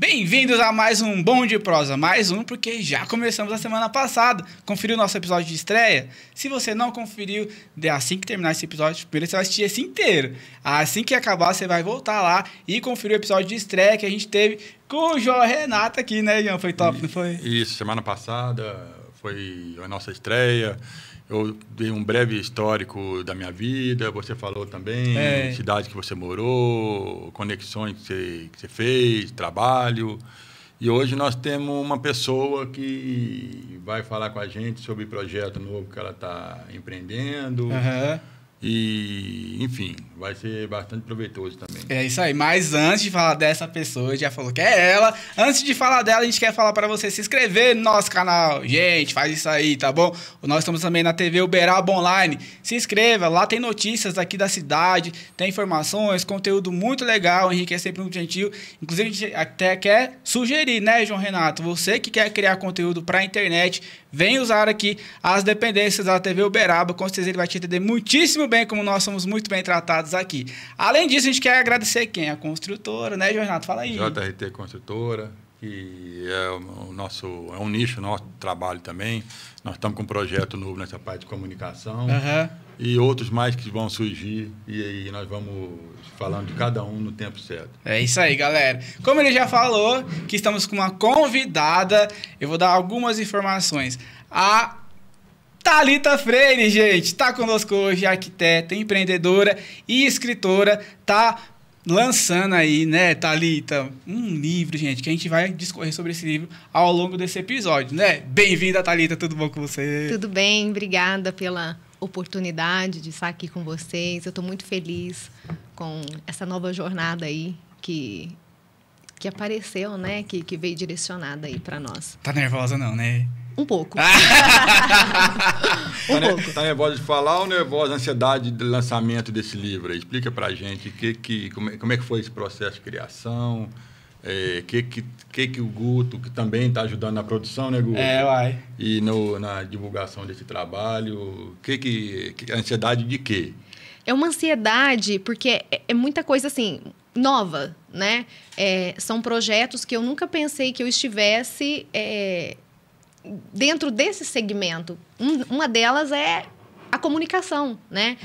Bem-vindos a mais um Bom de Prosa, mais um porque já começamos a semana passada. Conferiu o nosso episódio de estreia? Se você não conferiu, assim que terminar esse episódio, primeiro você vai assistir esse inteiro. Assim que acabar, você vai voltar lá e conferir o episódio de estreia que a gente teve com o João Renato aqui, né, João? Foi top, não foi? Isso, semana passada foi a nossa estreia. Eu dei um breve histórico da minha vida, você falou também, cidade que você morou, conexões que você fez, trabalho. E hoje nós temos uma pessoa que vai falar com a gente sobre o projeto novo que ela está empreendendo. E, enfim, vai ser bastante proveitoso também. É isso aí, mas antes de falar dessa pessoa, já falou que é ela. Antes de falar dela, a gente quer falar para você se inscrever no nosso canal. Gente, faz isso aí, tá bom? Nós estamos também na TV Uberaba Online. Se inscreva, lá tem notícias aqui da cidade, tem informações, conteúdo muito legal. O Henrique é sempre muito gentil. Inclusive, a gente até quer sugerir, né, João Renato? Você que quer criar conteúdo para a internet, vem usar aqui as dependências da TV Uberaba. Com certeza ele vai te atender muitíssimo bem, como nós somos muito bem tratados aqui. Além disso, a gente quer agradecer quem? A construtora, né, João Renato? Fala aí. JRT Construtora, que é um nicho nosso de trabalho também. Nós estamos com um projeto novo nessa parte de comunicação. E outros mais que vão surgir. E aí nós vamos falando de cada um no tempo certo. É isso aí, galera. Como ele já falou, que estamos com uma convidada, eu vou dar algumas informações. A Thalita Freire, gente, tá conosco hoje, arquiteta, empreendedora e escritora, tá lançando aí, né, Thalita, um livro, gente, que a gente vai discorrer sobre esse livro ao longo desse episódio, né? Bem-vinda, Thalita, tudo bom com você? Tudo bem, obrigada pela oportunidade de estar aqui com vocês. Eu estou muito feliz com essa nova jornada aí que apareceu, né, que veio direcionada aí para nós. Tá nervosa não, né? Um pouco. Tá nervosa de falar ou nervosa, ansiedade do lançamento desse livro? Explica pra gente como é que foi esse processo de criação, que o Guto, que também está ajudando na produção, né, Guto? Uai. E na divulgação desse trabalho, a ansiedade de quê? É uma ansiedade, porque é muita coisa, assim, nova, né? São projetos que eu nunca pensei que eu estivesse dentro desse segmento. Uma delas é a comunicação, né?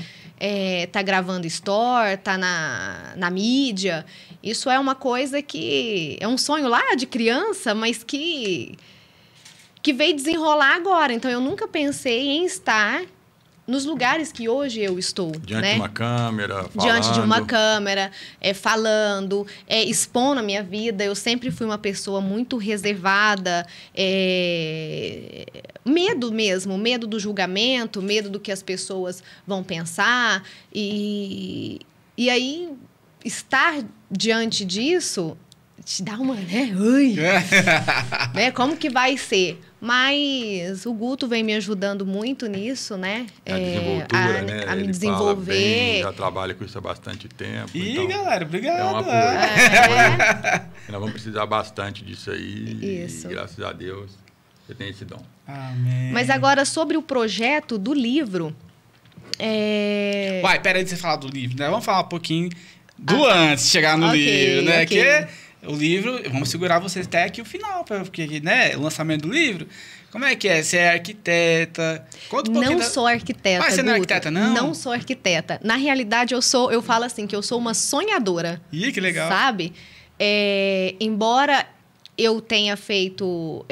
Tá gravando store, tá na mídia. Isso é uma coisa que é um sonho lá de criança, mas que veio desenrolar agora. Então, eu nunca pensei em estar nos lugares que hoje eu estou. Diante de uma câmera, falando. Diante de uma câmera, falando, expondo a minha vida. Eu sempre fui uma pessoa muito reservada. Medo mesmo, medo do julgamento, medo do que as pessoas vão pensar. E aí, estar diante disso te dá uma, né? Ui, né? Como que vai ser? Mas o Guto vem me ajudando muito nisso, né? A desenvoltura, né? A me Ele desenvolver. Fala bem, já trabalha com isso há bastante tempo. Ih, então, galera, obrigado. É um apoio. Nós vamos precisar bastante disso aí. Isso. E, graças a Deus, você tem esse dom. Amém. Mas agora, sobre o projeto do livro... Uai, pera aí de você falar do livro, né? Vamos falar um pouquinho do antes de chegar no livro, né? Ok. Que o livro, vamos segurar vocês até aqui o final, porque, né, o lançamento do livro, como é que é? Você é arquiteta? Conta um pouquinho. Não sou arquiteta, Mas você não é Guto. arquiteta, não? Não sou arquiteta. Na realidade, eu falo assim, que eu sou uma sonhadora. Ih, que legal. Sabe? Embora eu tenha feito...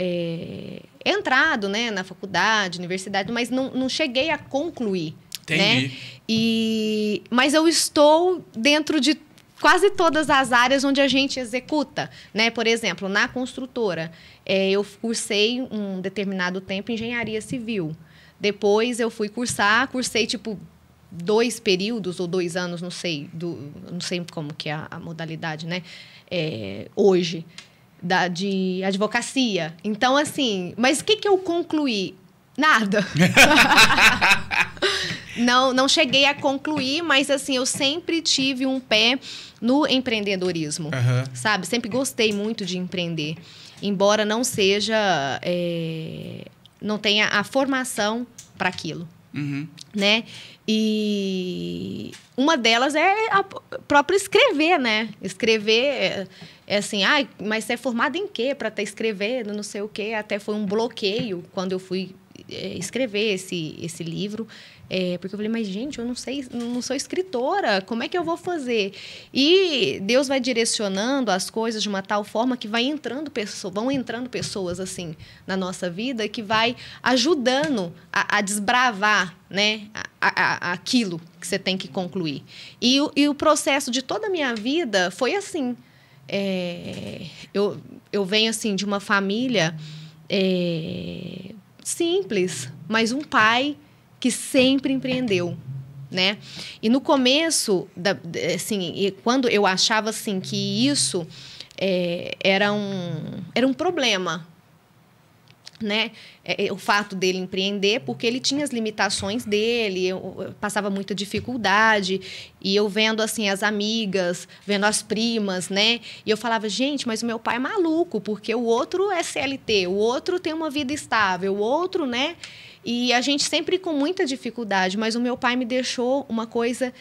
entrado, né, na faculdade, universidade, mas não cheguei a concluir. Entendi. Né? Mas eu estou dentro de quase todas as áreas onde a gente executa, né? Por exemplo, na construtora, eu cursei um determinado tempo engenharia civil. Depois eu fui cursei tipo 2 períodos ou 2 anos, não sei como que é a modalidade, né? Hoje, de advocacia. Então, assim, mas o que eu concluí? Nada. Não cheguei a concluir, mas assim, eu sempre tive um pé no empreendedorismo, sabe? Sempre gostei muito de empreender, embora não seja, não tenha a formação para aquilo, né? E uma delas é a própria escrever, né? Escrever É assim, mas você é formada em quê para estar escrevendo, não sei o quê. Até foi um bloqueio quando eu fui escrever esse livro. Porque eu falei, mas gente, eu não sou escritora, como é que eu vou fazer? E Deus vai direcionando as coisas de uma tal forma que vão entrando pessoas assim na nossa vida, que vai ajudando a desbravar, né, aquilo que você tem que concluir. E o processo de toda a minha vida foi assim. Eu venho assim de uma família simples, mas um pai que sempre empreendeu, né? E no começo, assim, quando eu achava assim que isso era um problema, né? O fato dele empreender, porque ele tinha as limitações dele, eu passava muita dificuldade, e eu vendo assim as amigas, vendo as primas, né? E eu falava, gente, mas o meu pai é maluco, porque o outro é CLT, o outro tem uma vida estável, o outro, né? E a gente sempre com muita dificuldade, mas o meu pai me deixou uma coisa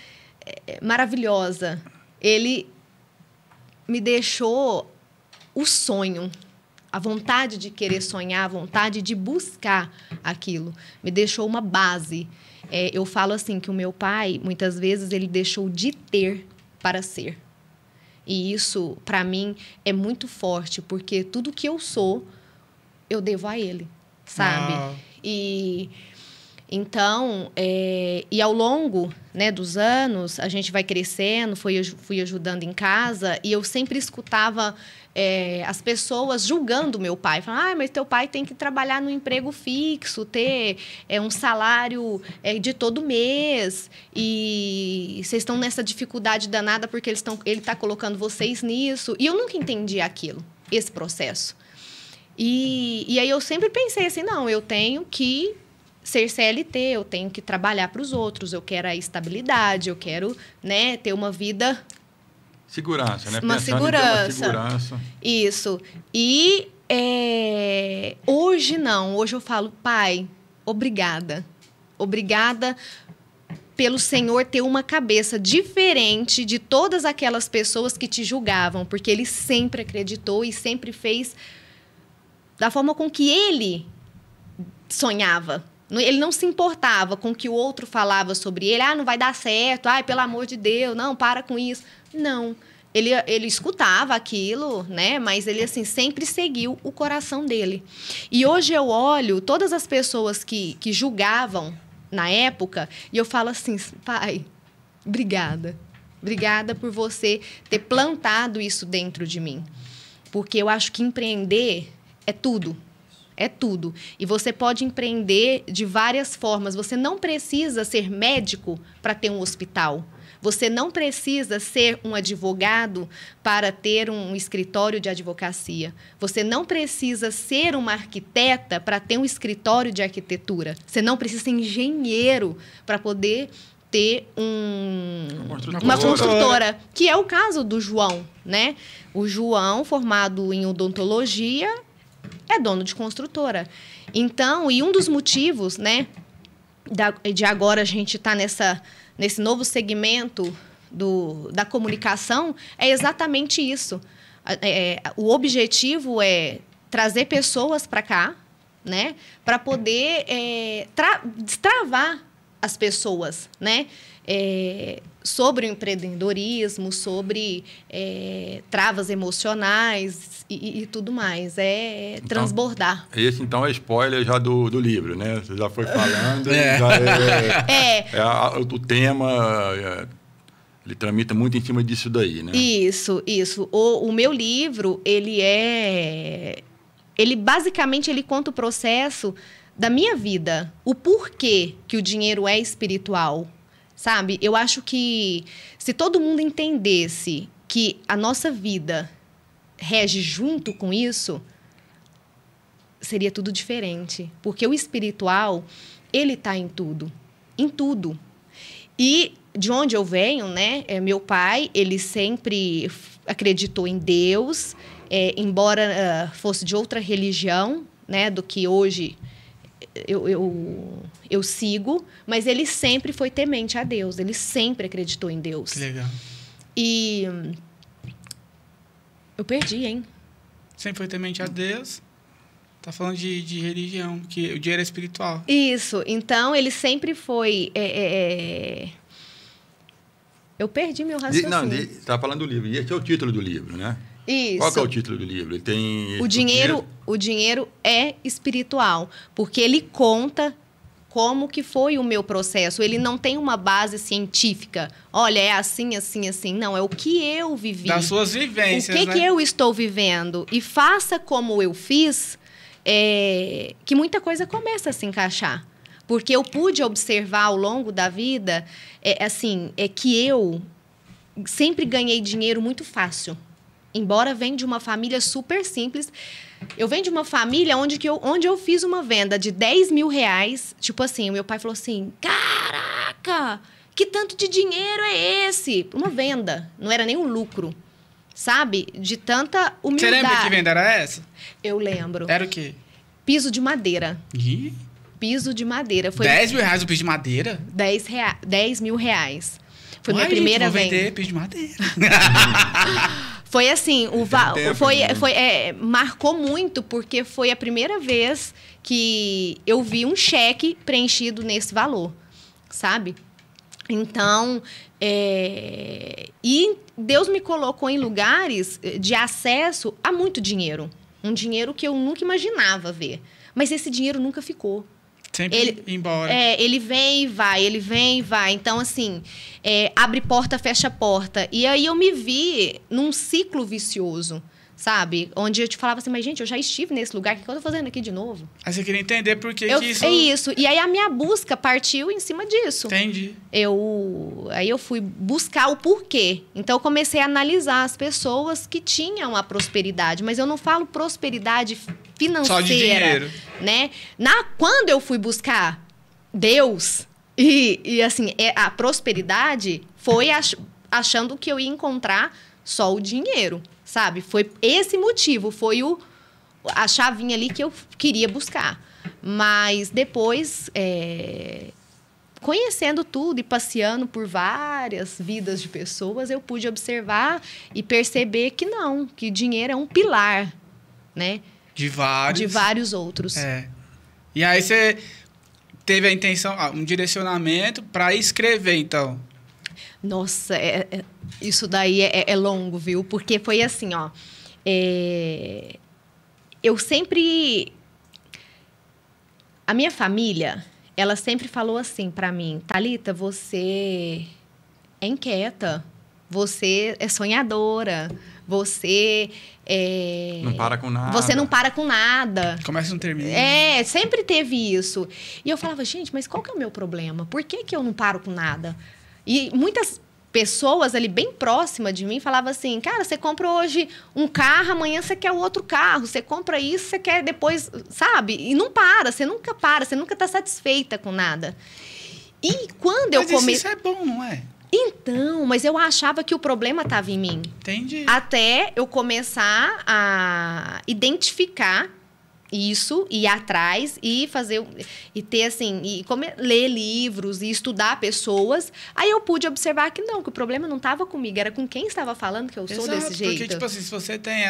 maravilhosa. Ele me deixou o sonho, a vontade de querer sonhar, a vontade de buscar aquilo. Me deixou uma base. Eu falo assim que o meu pai, muitas vezes, ele deixou de ter para ser. E isso, para mim, é muito forte, porque tudo que eu sou, eu devo a ele, sabe? E então, e ao longo, né, dos anos, a gente vai crescendo, fui ajudando em casa, e eu sempre escutava as pessoas julgando meu pai, falando, mas teu pai tem que trabalhar no emprego fixo, ter um salário de todo mês, e vocês estão nessa dificuldade danada porque ele está colocando vocês nisso. E eu nunca entendi aquilo, esse processo. E aí eu sempre pensei assim, não, eu tenho que ser CLT, eu tenho que trabalhar para os outros, eu quero a estabilidade, eu quero, né, ter uma vida... Segurança, né? Uma segurança. Isso. E hoje não, hoje eu falo, pai, obrigada. Obrigada pelo Senhor ter uma cabeça diferente de todas aquelas pessoas que te julgavam, porque ele sempre acreditou e sempre fez da forma com que ele sonhava. Ele não se importava com o que o outro falava sobre ele. Não vai dar certo. Pelo amor de Deus, não, para com isso. Não. Ele escutava aquilo, né? Mas ele, assim, sempre seguiu o coração dele. E hoje eu olho todas as pessoas que julgavam na época e eu falo assim, pai, obrigada. Obrigada por você ter plantado isso dentro de mim. Porque eu acho que empreender é tudo. É tudo. E você pode empreender de várias formas. Você não precisa ser médico para ter um hospital. Você não precisa ser um advogado para ter um escritório de advocacia. Você não precisa ser uma arquiteta para ter um escritório de arquitetura. Você não precisa ser engenheiro para poder ter uma construtora, que é o caso do João, né? O João, formado em odontologia, é dono de construtora. Então, e um dos motivos, né, de agora a gente estar nesse novo segmento da comunicação é exatamente isso. O objetivo é trazer pessoas para cá, né, para poder destravar as pessoas, né, sobre o empreendedorismo, sobre travas emocionais e tudo mais. Então, transbordar. Esse, então, é spoiler já do livro, né? Você já foi falando. O tema... ele tramita muito em cima disso daí, né? Isso. O meu livro, ele basicamente, ele conta o processo da minha vida. O porquê que o dinheiro é espiritual. Sabe? Eu acho que se todo mundo entendesse que a nossa vida rege junto com isso, seria tudo diferente. Porque o espiritual, ele está em tudo. Em tudo. E de onde eu venho, né? Meu pai, ele sempre acreditou em Deus, embora fosse de outra religião, né? Do que hoje... Eu sigo, mas ele sempre foi temente a Deus. Ele sempre acreditou em Deus. Que legal. E Eu perdi, hein? Sempre foi temente a Deus. Tá falando de religião, que o dinheiro é espiritual. Isso. Então, ele sempre foi... Eu perdi meu raciocínio. Não, você tá falando do livro. E esse é o título do livro, né? Isso. Qual que é o título do livro? Ele tem... O dinheiro é espiritual, porque ele conta como que foi o meu processo. Ele não tem uma base científica. Olha, é assim, assim, assim. Não, é o que eu vivi. Das suas vivências, o que eu estou vivendo. E faça como eu fiz, que muita coisa começa a se encaixar. Porque eu pude observar ao longo da vida, que eu sempre ganhei dinheiro muito fácil. Embora venha de uma família super simples. Eu venho de uma família onde eu fiz uma venda de 10 mil reais. Tipo assim, o meu pai falou assim, caraca, que tanto de dinheiro é esse? Uma venda, não era nem um lucro, sabe? De tanta humildade. Você lembra que venda era essa? Eu lembro. Era o quê? Piso de madeira. Ih? Piso de madeira. Foi 10 mil reais o piso de madeira? 10 mil reais. Foi minha Gente, primeira vou venda. vender piso de madeira. Foi assim, marcou muito, porque foi a primeira vez que eu vi um cheque preenchido nesse valor, sabe? Então, e Deus me colocou em lugares de acesso a muito dinheiro. Um dinheiro que eu nunca imaginava ver. Mas esse dinheiro nunca ficou. Sempre Ele, embora. Ele vem e vai, ele vem e vai. Então, assim, abre porta, fecha porta. E aí eu me vi num ciclo vicioso, sabe? Onde eu te falava assim, mas gente, eu já estive nesse lugar, o que eu tô fazendo aqui de novo? Aí você queria entender por que isso... É isso. E aí a minha busca partiu em cima disso. Entendi. Aí eu fui buscar o porquê. Então eu comecei a analisar as pessoas que tinham a prosperidade. Mas eu não falo prosperidade financeira. Só de dinheiro. Né? Quando eu fui buscar Deus, e assim, a prosperidade foi achando que eu ia encontrar só o dinheiro, sabe? Foi esse motivo, foi a chavinha ali que eu queria buscar. Mas depois, conhecendo tudo e passeando por várias vidas de pessoas, eu pude observar e perceber que não, que dinheiro é um pilar, né? De vários outros. E aí você teve a intenção, um direcionamento para escrever, então. Nossa, isso daí é longo, viu? Porque foi assim, ó. Eu sempre... A minha família, ela sempre falou assim para mim, Thalita, você é inquieta, você é sonhadora, você... não para com nada. Você não para com nada. Começa e não termina. Sempre teve isso. E eu falava, gente, mas qual que é o meu problema? Por que eu não paro com nada? E muitas pessoas ali bem próximas de mim falavam assim, cara, você compra hoje um carro, amanhã você quer outro carro. Você compra isso, você quer depois, sabe? E não para, você nunca para, você nunca está satisfeita com nada. E quando eu comecei... Isso é bom, não é? Então, mas eu achava que o problema estava em mim. Entendi. Até eu começar a identificar isso, ir atrás e fazer... E ter, assim... ler livros e estudar pessoas. Aí eu pude observar que não, que o problema não estava comigo. Era com quem estava falando que eu sou desse jeito. Porque, tipo assim, se você tem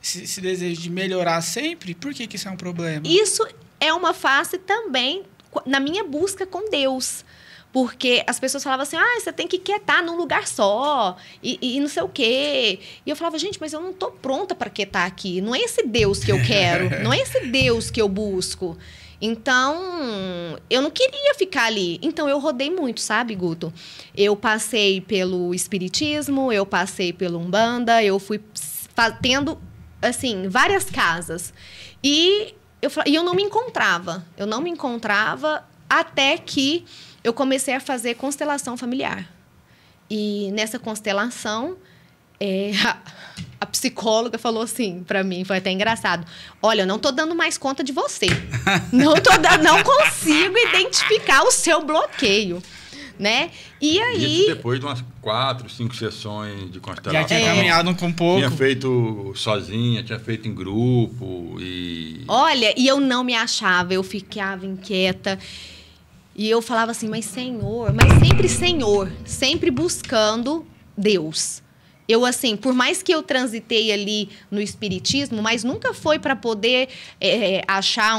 esse desejo de melhorar sempre, por que isso é um problema? Isso é uma face também na minha busca com Deus. Porque as pessoas falavam assim, você tem que quietar num lugar só, e não sei o quê. E eu falava, gente, mas eu não estou pronta para quietar aqui. Não é esse Deus que eu quero, não é esse Deus que eu busco. Então, eu não queria ficar ali. Então, eu rodei muito, sabe, Guto? Eu passei pelo espiritismo, eu passei pelo Umbanda, eu fui tendo, assim, várias casas. E eu não me encontrava. Eu não me encontrava até que eu comecei a fazer constelação familiar. E nessa constelação, a psicóloga falou assim para mim, foi até engraçado. Olha, eu não tô dando mais conta de você. Não consigo identificar o seu bloqueio, né? E aí... Isso depois de umas 4, 5 sessões de constelação. Já tinha caminhado um pouco. Tinha feito sozinha, tinha feito em grupo e... Olha, e eu não me achava, eu ficava inquieta. E eu falava assim, mas Senhor, sempre buscando Deus. Eu, assim, por mais que eu transitei ali no espiritismo, mas nunca foi para poder achar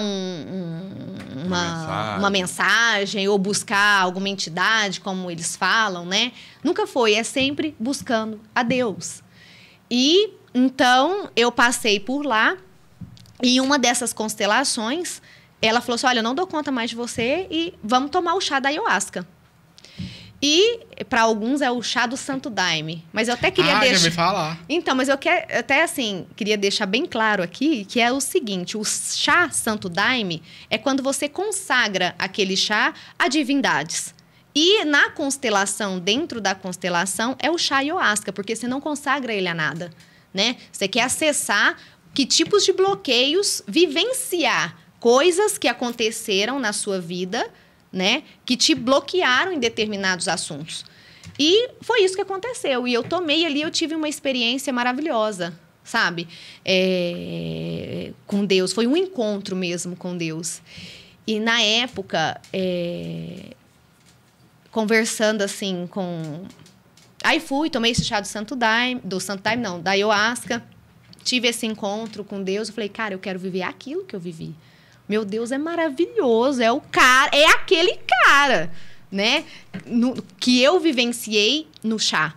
uma mensagem ou buscar alguma entidade, como eles falam, né? Nunca foi. É sempre buscando a Deus. E, então, eu passei por lá e uma dessas constelações, ela falou assim, olha, eu não dou conta mais de você e vamos tomar o chá da ayahuasca. E, para alguns, é o chá do Santo Daime. Mas eu até queria deixar... já me falar. Então, mas eu até, assim, queria deixar bem claro aqui que é o seguinte, o chá Santo Daime é quando você consagra aquele chá a divindades. E na constelação, dentro da constelação, é o chá ayahuasca, porque você não consagra ele a nada, né? Você quer acessar que tipos de bloqueios, vivenciar coisas que aconteceram na sua vida, né, que te bloquearam em determinados assuntos. E foi isso que aconteceu. E eu tomei ali, eu tive uma experiência maravilhosa, sabe? Com Deus. Foi um encontro mesmo com Deus. E na época, conversando assim com... Aí tomei esse chá do Santo Daime, da ayahuasca. Tive esse encontro com Deus. Eu falei, cara, eu quero viver aquilo que eu vivi. Meu Deus, é maravilhoso, é aquele cara, né? Que eu vivenciei no chá.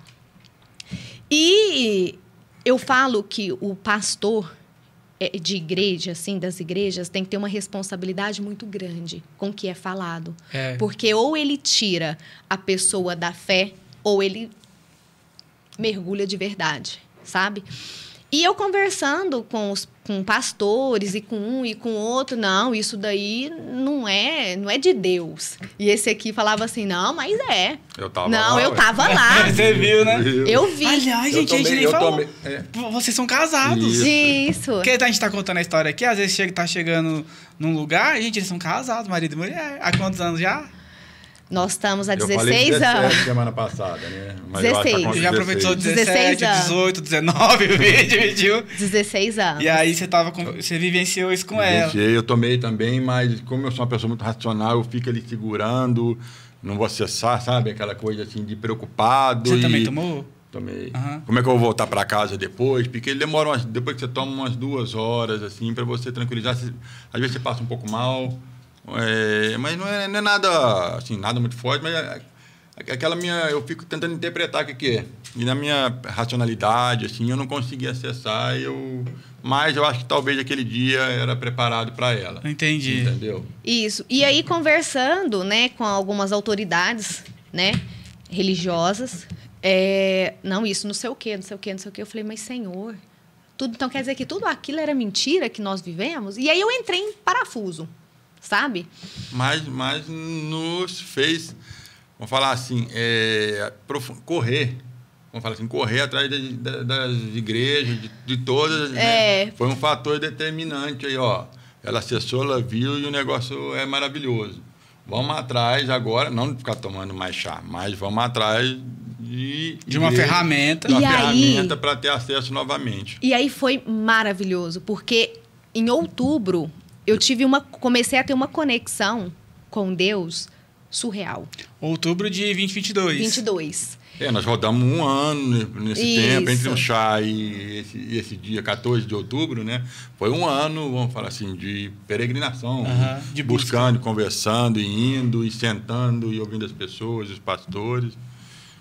E eu falo que o pastor de igreja, assim, das igrejas, tem que ter uma responsabilidade muito grande com o que é falado. Porque ou ele tira a pessoa da fé, ou ele mergulha de verdade, sabe? E eu conversando com pastores, e com um e com outro, não, isso daí não é de Deus. E esse aqui falava assim, não, mas é. Eu tava lá. Você viu, né? Eu vi. Aliás, gente, a gente nem falou. Vocês são casados. Isso. Porque a gente tá contando a história aqui, às vezes tá chegando num lugar, gente, eles são casados, marido e mulher. Há quantos anos já? Nós estamos há 16 anos. 17 semana passada, né? Mas 16. Já profetizou 17, 18, 19, 20, 21. 16 anos. E aí você vivenciou isso com ela. Eu tomei também, mas como eu sou uma pessoa muito racional, eu fico ali segurando, não vou acessar, sabe? Aquela coisa assim de preocupado. Você também tomou? Tomei. Como é que eu vou voltar para casa depois? Porque ele demora, depois que você toma umas 2 horas, assim, para você tranquilizar. Às vezes você passa um pouco mal. Mas não é nada, assim, nada muito forte, mas aquela eu fico tentando interpretar o que é. E na minha racionalidade, assim, eu não consegui acessar, mas eu acho que talvez aquele dia era preparado para ela. Entendi. Entendeu? Isso. E aí, conversando, né, com algumas autoridades, né, religiosas, não, isso, não sei o quê, não sei o quê, não sei o quê. Eu falei, mas Senhor, então quer dizer que tudo aquilo era mentira que nós vivemos? E aí eu entrei em parafuso. Sabe? Mas nos fez, vamos falar assim, correr. Vamos falar assim, correr atrás das igrejas, de todas. Né? Foi um fator determinante aí, ó. Ela acessou, ela viu e o negócio é maravilhoso. Vamos atrás agora, não ficar tomando mais chá, mas vamos atrás de uma ferramenta. De uma ferramenta para ter acesso novamente. E aí foi maravilhoso, porque em outubro eu comecei a ter uma conexão com Deus surreal. Outubro de 2022. 22. Nós rodamos 1 ano nesse tempo, entre um chá e esse dia 14 de outubro, né? Foi 1 ano, vamos falar assim, de peregrinação, de buscando, conversando, e indo, e sentando, e ouvindo as pessoas, os pastores.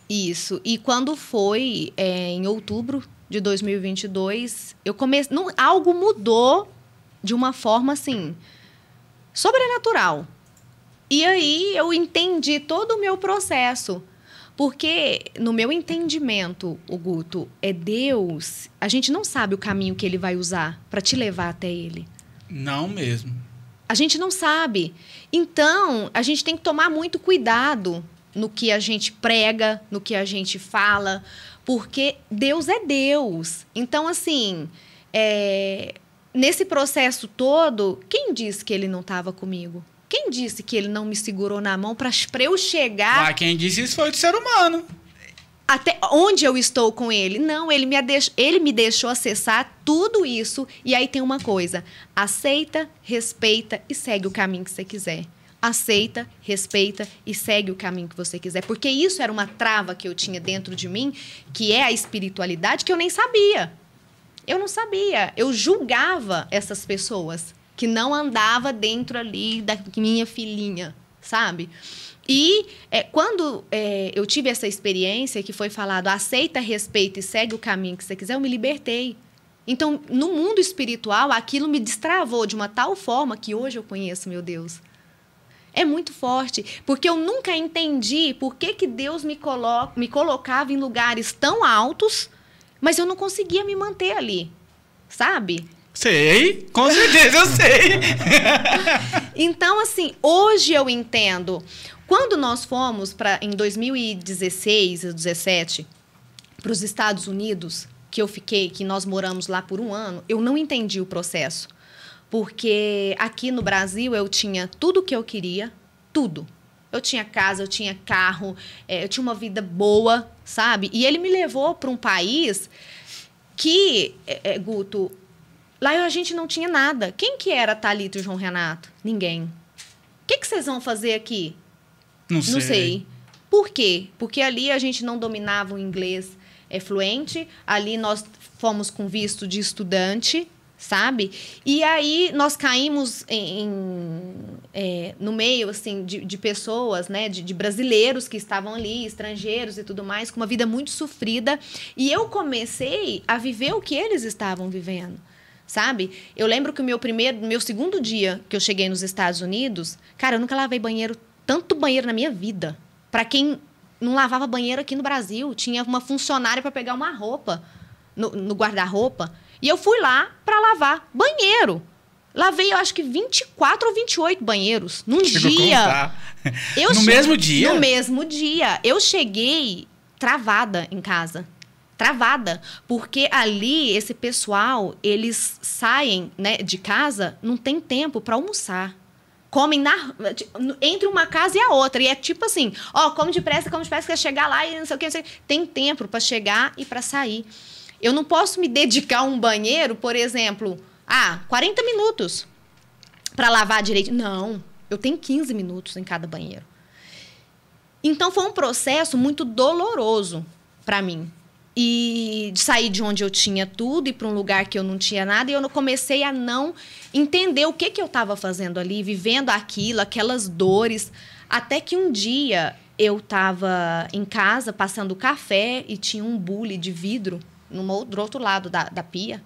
Isso. E quando foi em outubro de 2022, eu comecei... algo mudou de uma forma, assim, sobrenatural. E aí eu entendi todo o meu processo. Porque, no meu entendimento, Guto, é Deus... A gente não sabe o caminho que Ele vai usar para te levar até Ele. Não mesmo. A gente não sabe. Então, a gente tem que tomar muito cuidado no que a gente prega, no que a gente fala, porque Deus é Deus. Então, assim... Nesse processo todo, quem disse que ele não estava comigo? Quem disse que ele não me segurou na mão para eu chegar... Mas quem disse isso foi o ser humano. Até onde eu estou com ele? Não, ele me deixou acessar tudo isso. E aí tem uma coisa, aceita, respeita e segue o caminho que você quiser. aceita, respeita e segue o caminho que você quiser. Porque isso era uma trava que eu tinha dentro de mim, que é a espiritualidade, que eu nem sabia. Eu não sabia. Eu julgava essas pessoas que não andava dentro ali da minha filhinha, sabe? E quando eu tive essa experiência que foi falado, aceita, respeita e segue o caminho que você quiser, eu me libertei. Então, no mundo espiritual, aquilo me destravou de uma tal forma que hoje eu conheço, meu Deus. É muito forte, porque eu nunca entendi por que Deus me colocava em lugares tão altos, mas eu não conseguia me manter ali, sabe? Sei, com certeza eu sei. Então, assim, hoje eu entendo. Quando nós fomos, em 2016 ou 2017, para os Estados Unidos, que nós moramos lá por 1 ano, eu não entendi o processo. Porque aqui no Brasil eu tinha tudo o que eu queria, tudo. Eu tinha casa, eu tinha carro, eu tinha uma vida boa, sabe? E ele me levou para um país que, Guto, lá a gente não tinha nada. Quem que era Thalita e João Renato? Ninguém. O que vocês vão fazer aqui? Não sei. Por quê? Porque ali a gente não dominava o inglês fluente, ali nós fomos com visto de estudante, sabe? E aí nós caímos no meio assim, de pessoas, né? De brasileiros que estavam ali, estrangeiros e tudo mais, com uma vida muito sofrida. E eu comecei a viver o que eles estavam vivendo, sabe? Eu lembro que o meu segundo dia que eu cheguei nos Estados Unidos, cara, eu nunca lavei tanto banheiro na minha vida. Para quem não lavava banheiro aqui no Brasil, tinha uma funcionária para pegar uma roupa no guarda-roupa. E eu fui lá para lavar banheiro. Lavei, eu acho que 24 ou 28 banheiros num dia. No mesmo dia? No mesmo dia. Eu cheguei travada em casa. Travada. Porque ali, esse pessoal, eles saem, né, de casa, não tem tempo para almoçar. Comem entre uma casa e a outra. E é tipo assim, come depressa, quer chegar lá e não sei o que. Tem tempo para chegar e para sair. Eu não posso me dedicar a um banheiro, por exemplo, 40 minutos para lavar direito. Não, eu tenho 15 minutos em cada banheiro. Então, foi um processo muito doloroso para mim. E de sair de onde eu tinha tudo e para um lugar que eu não tinha nada. E eu comecei a não entender o que eu estava fazendo ali, vivendo aquilo, aquelas dores. Até que um dia eu estava em casa passando café e tinha um bule de vidro do outro lado da pia.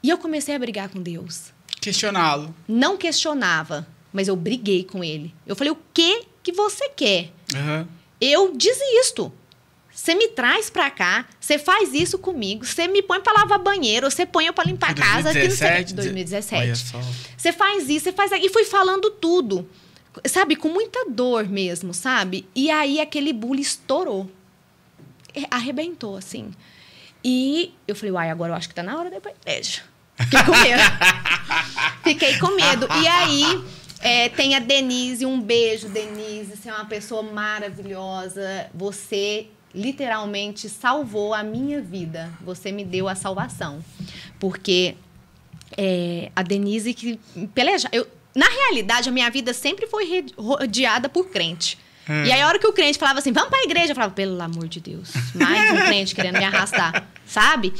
E eu comecei a brigar com Deus. Questioná-lo. Não questionava, mas eu briguei com ele. Eu falei, o que você quer? Uhum. Eu desisto. Você me traz pra cá, você faz isso comigo, você me põe pra lavar banheiro, você põe eu pra limpar a casa. 2017. Olha só. Você faz isso, você faz aquilo. E fui falando tudo, sabe? Com muita dor mesmo, sabe? E aí aquele bule estourou. Arrebentou, assim. E eu falei, agora eu acho que tá na hora de ir pra igreja. Fiquei com medo. Fiquei com medo. E aí, tem a Denise, um beijo, Denise. Você é uma pessoa maravilhosa. Você literalmente salvou a minha vida. Você me deu a salvação. Porque a Denise que peleja. Na realidade, a minha vida sempre foi rodeada por crente. E aí, a hora que o crente falava assim, vamos pra igreja, eu falava, pelo amor de Deus, mais um crente querendo me arrastar, sabe?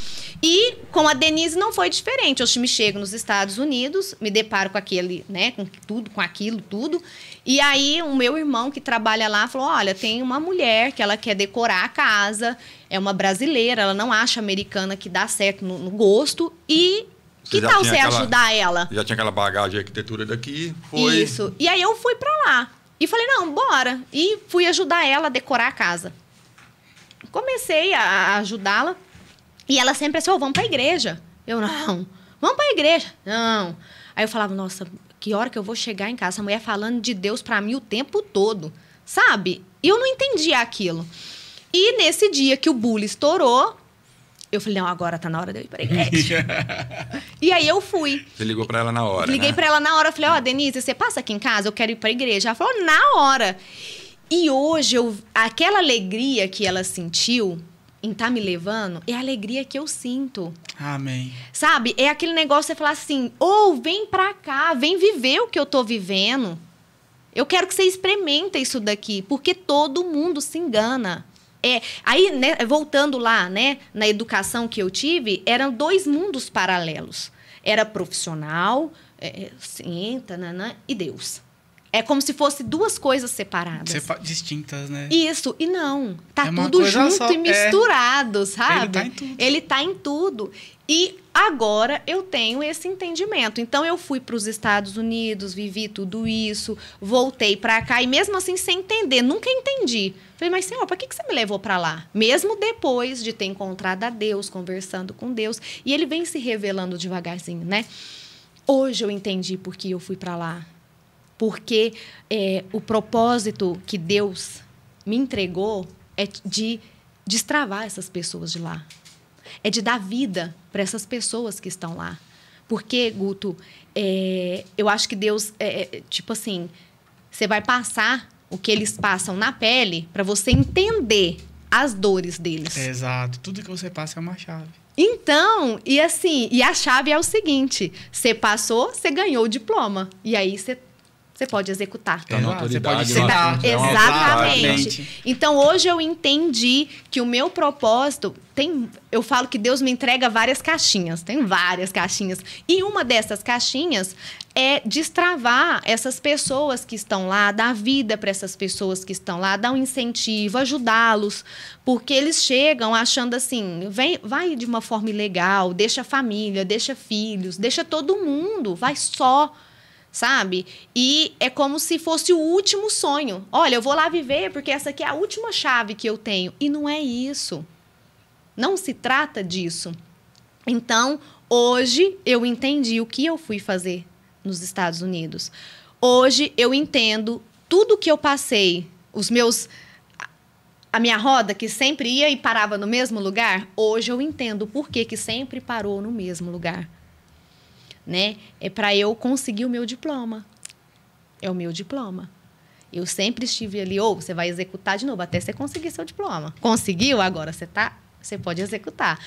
E com a Denise não foi diferente. Eu me chego nos Estados Unidos, me deparo com aquele, né, com tudo, com aquilo, tudo. E aí, o meu irmão que trabalha lá falou, olha, tem uma mulher que ela quer decorar a casa, é uma brasileira, ela não acha americana que dá certo no gosto, e que tal você ajudar ela? Já tinha aquela bagagem de arquitetura daqui, foi... Isso. E aí, eu fui pra lá. E falei, não, bora. E fui ajudar ela a decorar a casa. Comecei a ajudá-la. E ela sempre assim, vamos pra igreja. Eu, não. Vamos pra igreja. Não. Aí eu falava, nossa, que hora que eu vou chegar em casa? Essa mulher falando de Deus pra mim o tempo todo. Sabe? E eu não entendia aquilo. E nesse dia que o bule estourou, eu falei, não, agora tá na hora de eu ir pra igreja. E aí eu fui. Você ligou pra ela na hora, Liguei pra ela na hora. Falei, Denise, você passa aqui em casa? Eu quero ir pra igreja. Ela falou, na hora. E hoje, aquela alegria que ela sentiu em estar me levando, é a alegria que eu sinto. Amém. Sabe? É aquele negócio de você falar assim, vem pra cá, vem viver o que eu tô vivendo. Eu quero que você experimente isso daqui, porque todo mundo se engana. Aí, né, voltando lá, né, na educação que eu tive, eram 2 mundos paralelos. Era profissional, ciência, e Deus. É como se fosse 2 coisas separadas. Distintas, né? Isso, e não. Tá tudo junto e misturado, sabe? Ele tá em tudo. Ele tá em tudo. E agora eu tenho esse entendimento. Então, eu fui para os Estados Unidos, vivi tudo isso, voltei para cá, e mesmo assim, sem entender, nunca entendi. Falei, mas Senhor, para que você me levou para lá? Mesmo depois de ter encontrado a Deus, conversando com Deus, e ele vem se revelando devagarzinho, né? Hoje eu entendi por que eu fui para lá. Porque o propósito que Deus me entregou é de destravar essas pessoas de lá. É de dar vida para essas pessoas que estão lá. Porque, Guto, eu acho que Deus, tipo assim, você vai passar o que eles passam na pele para você entender as dores deles. Exato. Tudo que você passa é uma chave. Então, e a chave é o seguinte: você passou, você ganhou o diploma. E aí você pode executar. Você pode executar. Exatamente. Então, hoje eu entendi que o meu propósito eu falo que Deus me entrega várias caixinhas. Tem várias caixinhas. E uma dessas caixinhas é destravar essas pessoas que estão lá, dar vida para essas pessoas que estão lá, dar um incentivo, ajudá-los. Porque eles chegam achando assim, vai de uma forma ilegal, deixa a família, deixa filhos, deixa todo mundo, vai só. Sabe? E é como se fosse o último sonho. Olha, eu vou lá viver porque essa aqui é a última chave que eu tenho. E não é isso. Não se trata disso. Então, hoje eu entendi o que eu fui fazer nos Estados Unidos. Hoje eu entendo tudo que eu passei, a minha roda que sempre ia e parava no mesmo lugar. Hoje eu entendo o porquê que sempre parou no mesmo lugar. Né? É para eu conseguir o meu diploma. É o meu diploma. Eu sempre estive ali, você vai executar de novo, até você conseguir seu diploma. Conseguiu? Agora você pode executar.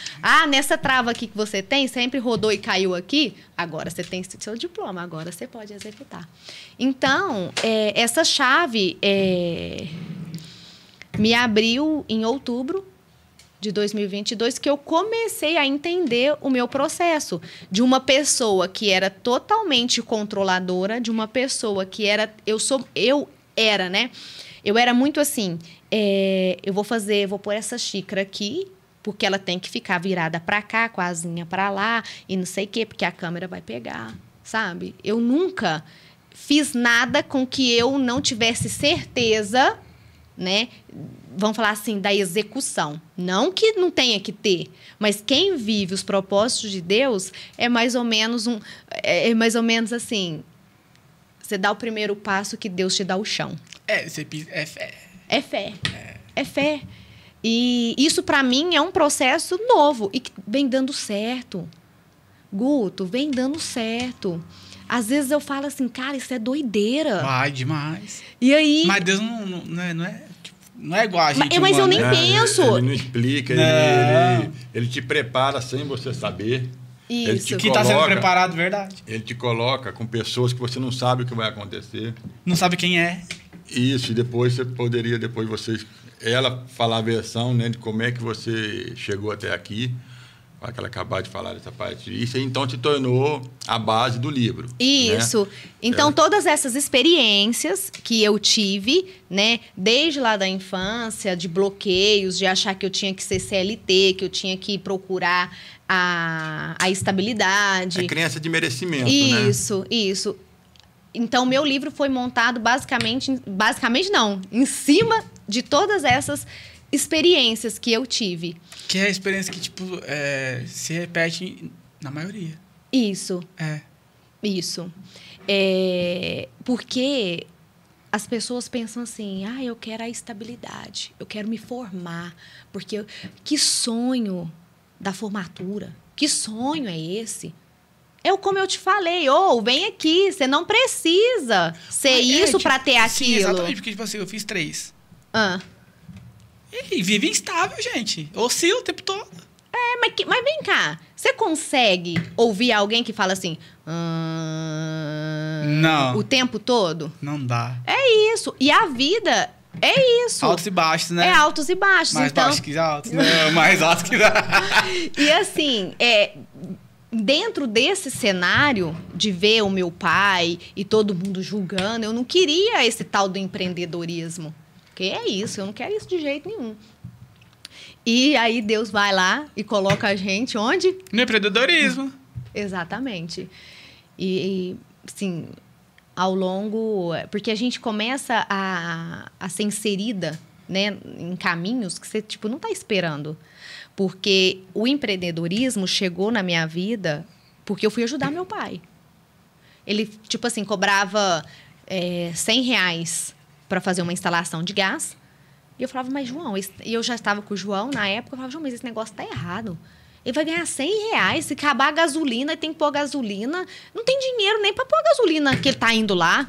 Nessa trava aqui que você tem, sempre rodou e caiu aqui, agora você tem seu diploma, agora você pode executar. Então, essa chave me abriu em outubro de 2022, que eu comecei a entender o meu processo de uma pessoa que era totalmente controladora, de uma pessoa que era... né? Eu era muito assim, eu vou pôr essa xícara aqui, porque ela tem que ficar virada para cá, com a asinha para lá, e não sei o quê, porque a câmera vai pegar, sabe? Eu nunca fiz nada com que eu não tivesse certeza, né? Vamos falar assim, da execução. Não que não tenha que ter, mas quem vive os propósitos de Deus é mais ou menos assim, você dá o primeiro passo que Deus te dá o chão. É fé. É fé. É fé. E isso, para mim, é um processo novo e que vem dando certo. Guto, vem dando certo. Às vezes eu falo assim, cara, isso é doideira. Vai demais. E aí... Mas Deus não é igual a gente. Mas eu nem penso. Ele não explica, ele te prepara sem você saber. Isso. Que está sendo preparado, verdade. Ele te coloca com pessoas que você não sabe o que vai acontecer. Não sabe quem é. Isso, e depois você poderia, ela falar a versão, né, de como é que você chegou até aqui. Que ela acabou de falar dessa parte. Isso então te tornou a base do livro. Isso. Né? Então, todas essas experiências que eu tive, né, desde lá da infância, de bloqueios, de achar que eu tinha que ser CLT, que eu tinha que procurar a estabilidade. A crença de merecimento, Isso. Então, meu livro foi montado basicamente não, em cima de todas essas experiências que eu tive. Que é a experiência que, se repete na maioria. Isso. Isso. Porque as pessoas pensam assim, eu quero a estabilidade, eu quero me formar, porque que sonho da formatura, que sonho é esse? Como eu te falei, vem aqui, você não precisa ser isso para ter aquilo. Sim, exatamente, porque eu fiz 3. E vive instável, gente. Oscila o tempo todo. Mas vem cá. Você consegue ouvir alguém que fala assim... Não. O tempo todo? Não dá. É é isso. E a vida é isso. Altos e baixos, né? É altos e baixos. Mais então... baixos que altos. Não, mais altos que... E assim, dentro desse cenário de ver o meu pai e todo mundo julgando, eu não queria esse tal do empreendedorismo. Porque é isso, eu não quero isso de jeito nenhum. E aí Deus vai lá e coloca a gente onde? No empreendedorismo. Exatamente. E assim, ao longo... Porque a gente começa a ser inserida, né, em caminhos que você tipo, não está esperando. Porque o empreendedorismo chegou na minha vida porque eu fui ajudar meu pai. Ele, tipo assim, cobrava R$100 para fazer uma instalação de gás. E eu falava, mas João... E eu já estava com o João na época. Eu falava, João, mas esse negócio tá errado. Ele vai ganhar R$100. Se acabar a gasolina, ele tem que pôr gasolina. Não tem dinheiro nem para pôr a gasolina que ele tá indo lá,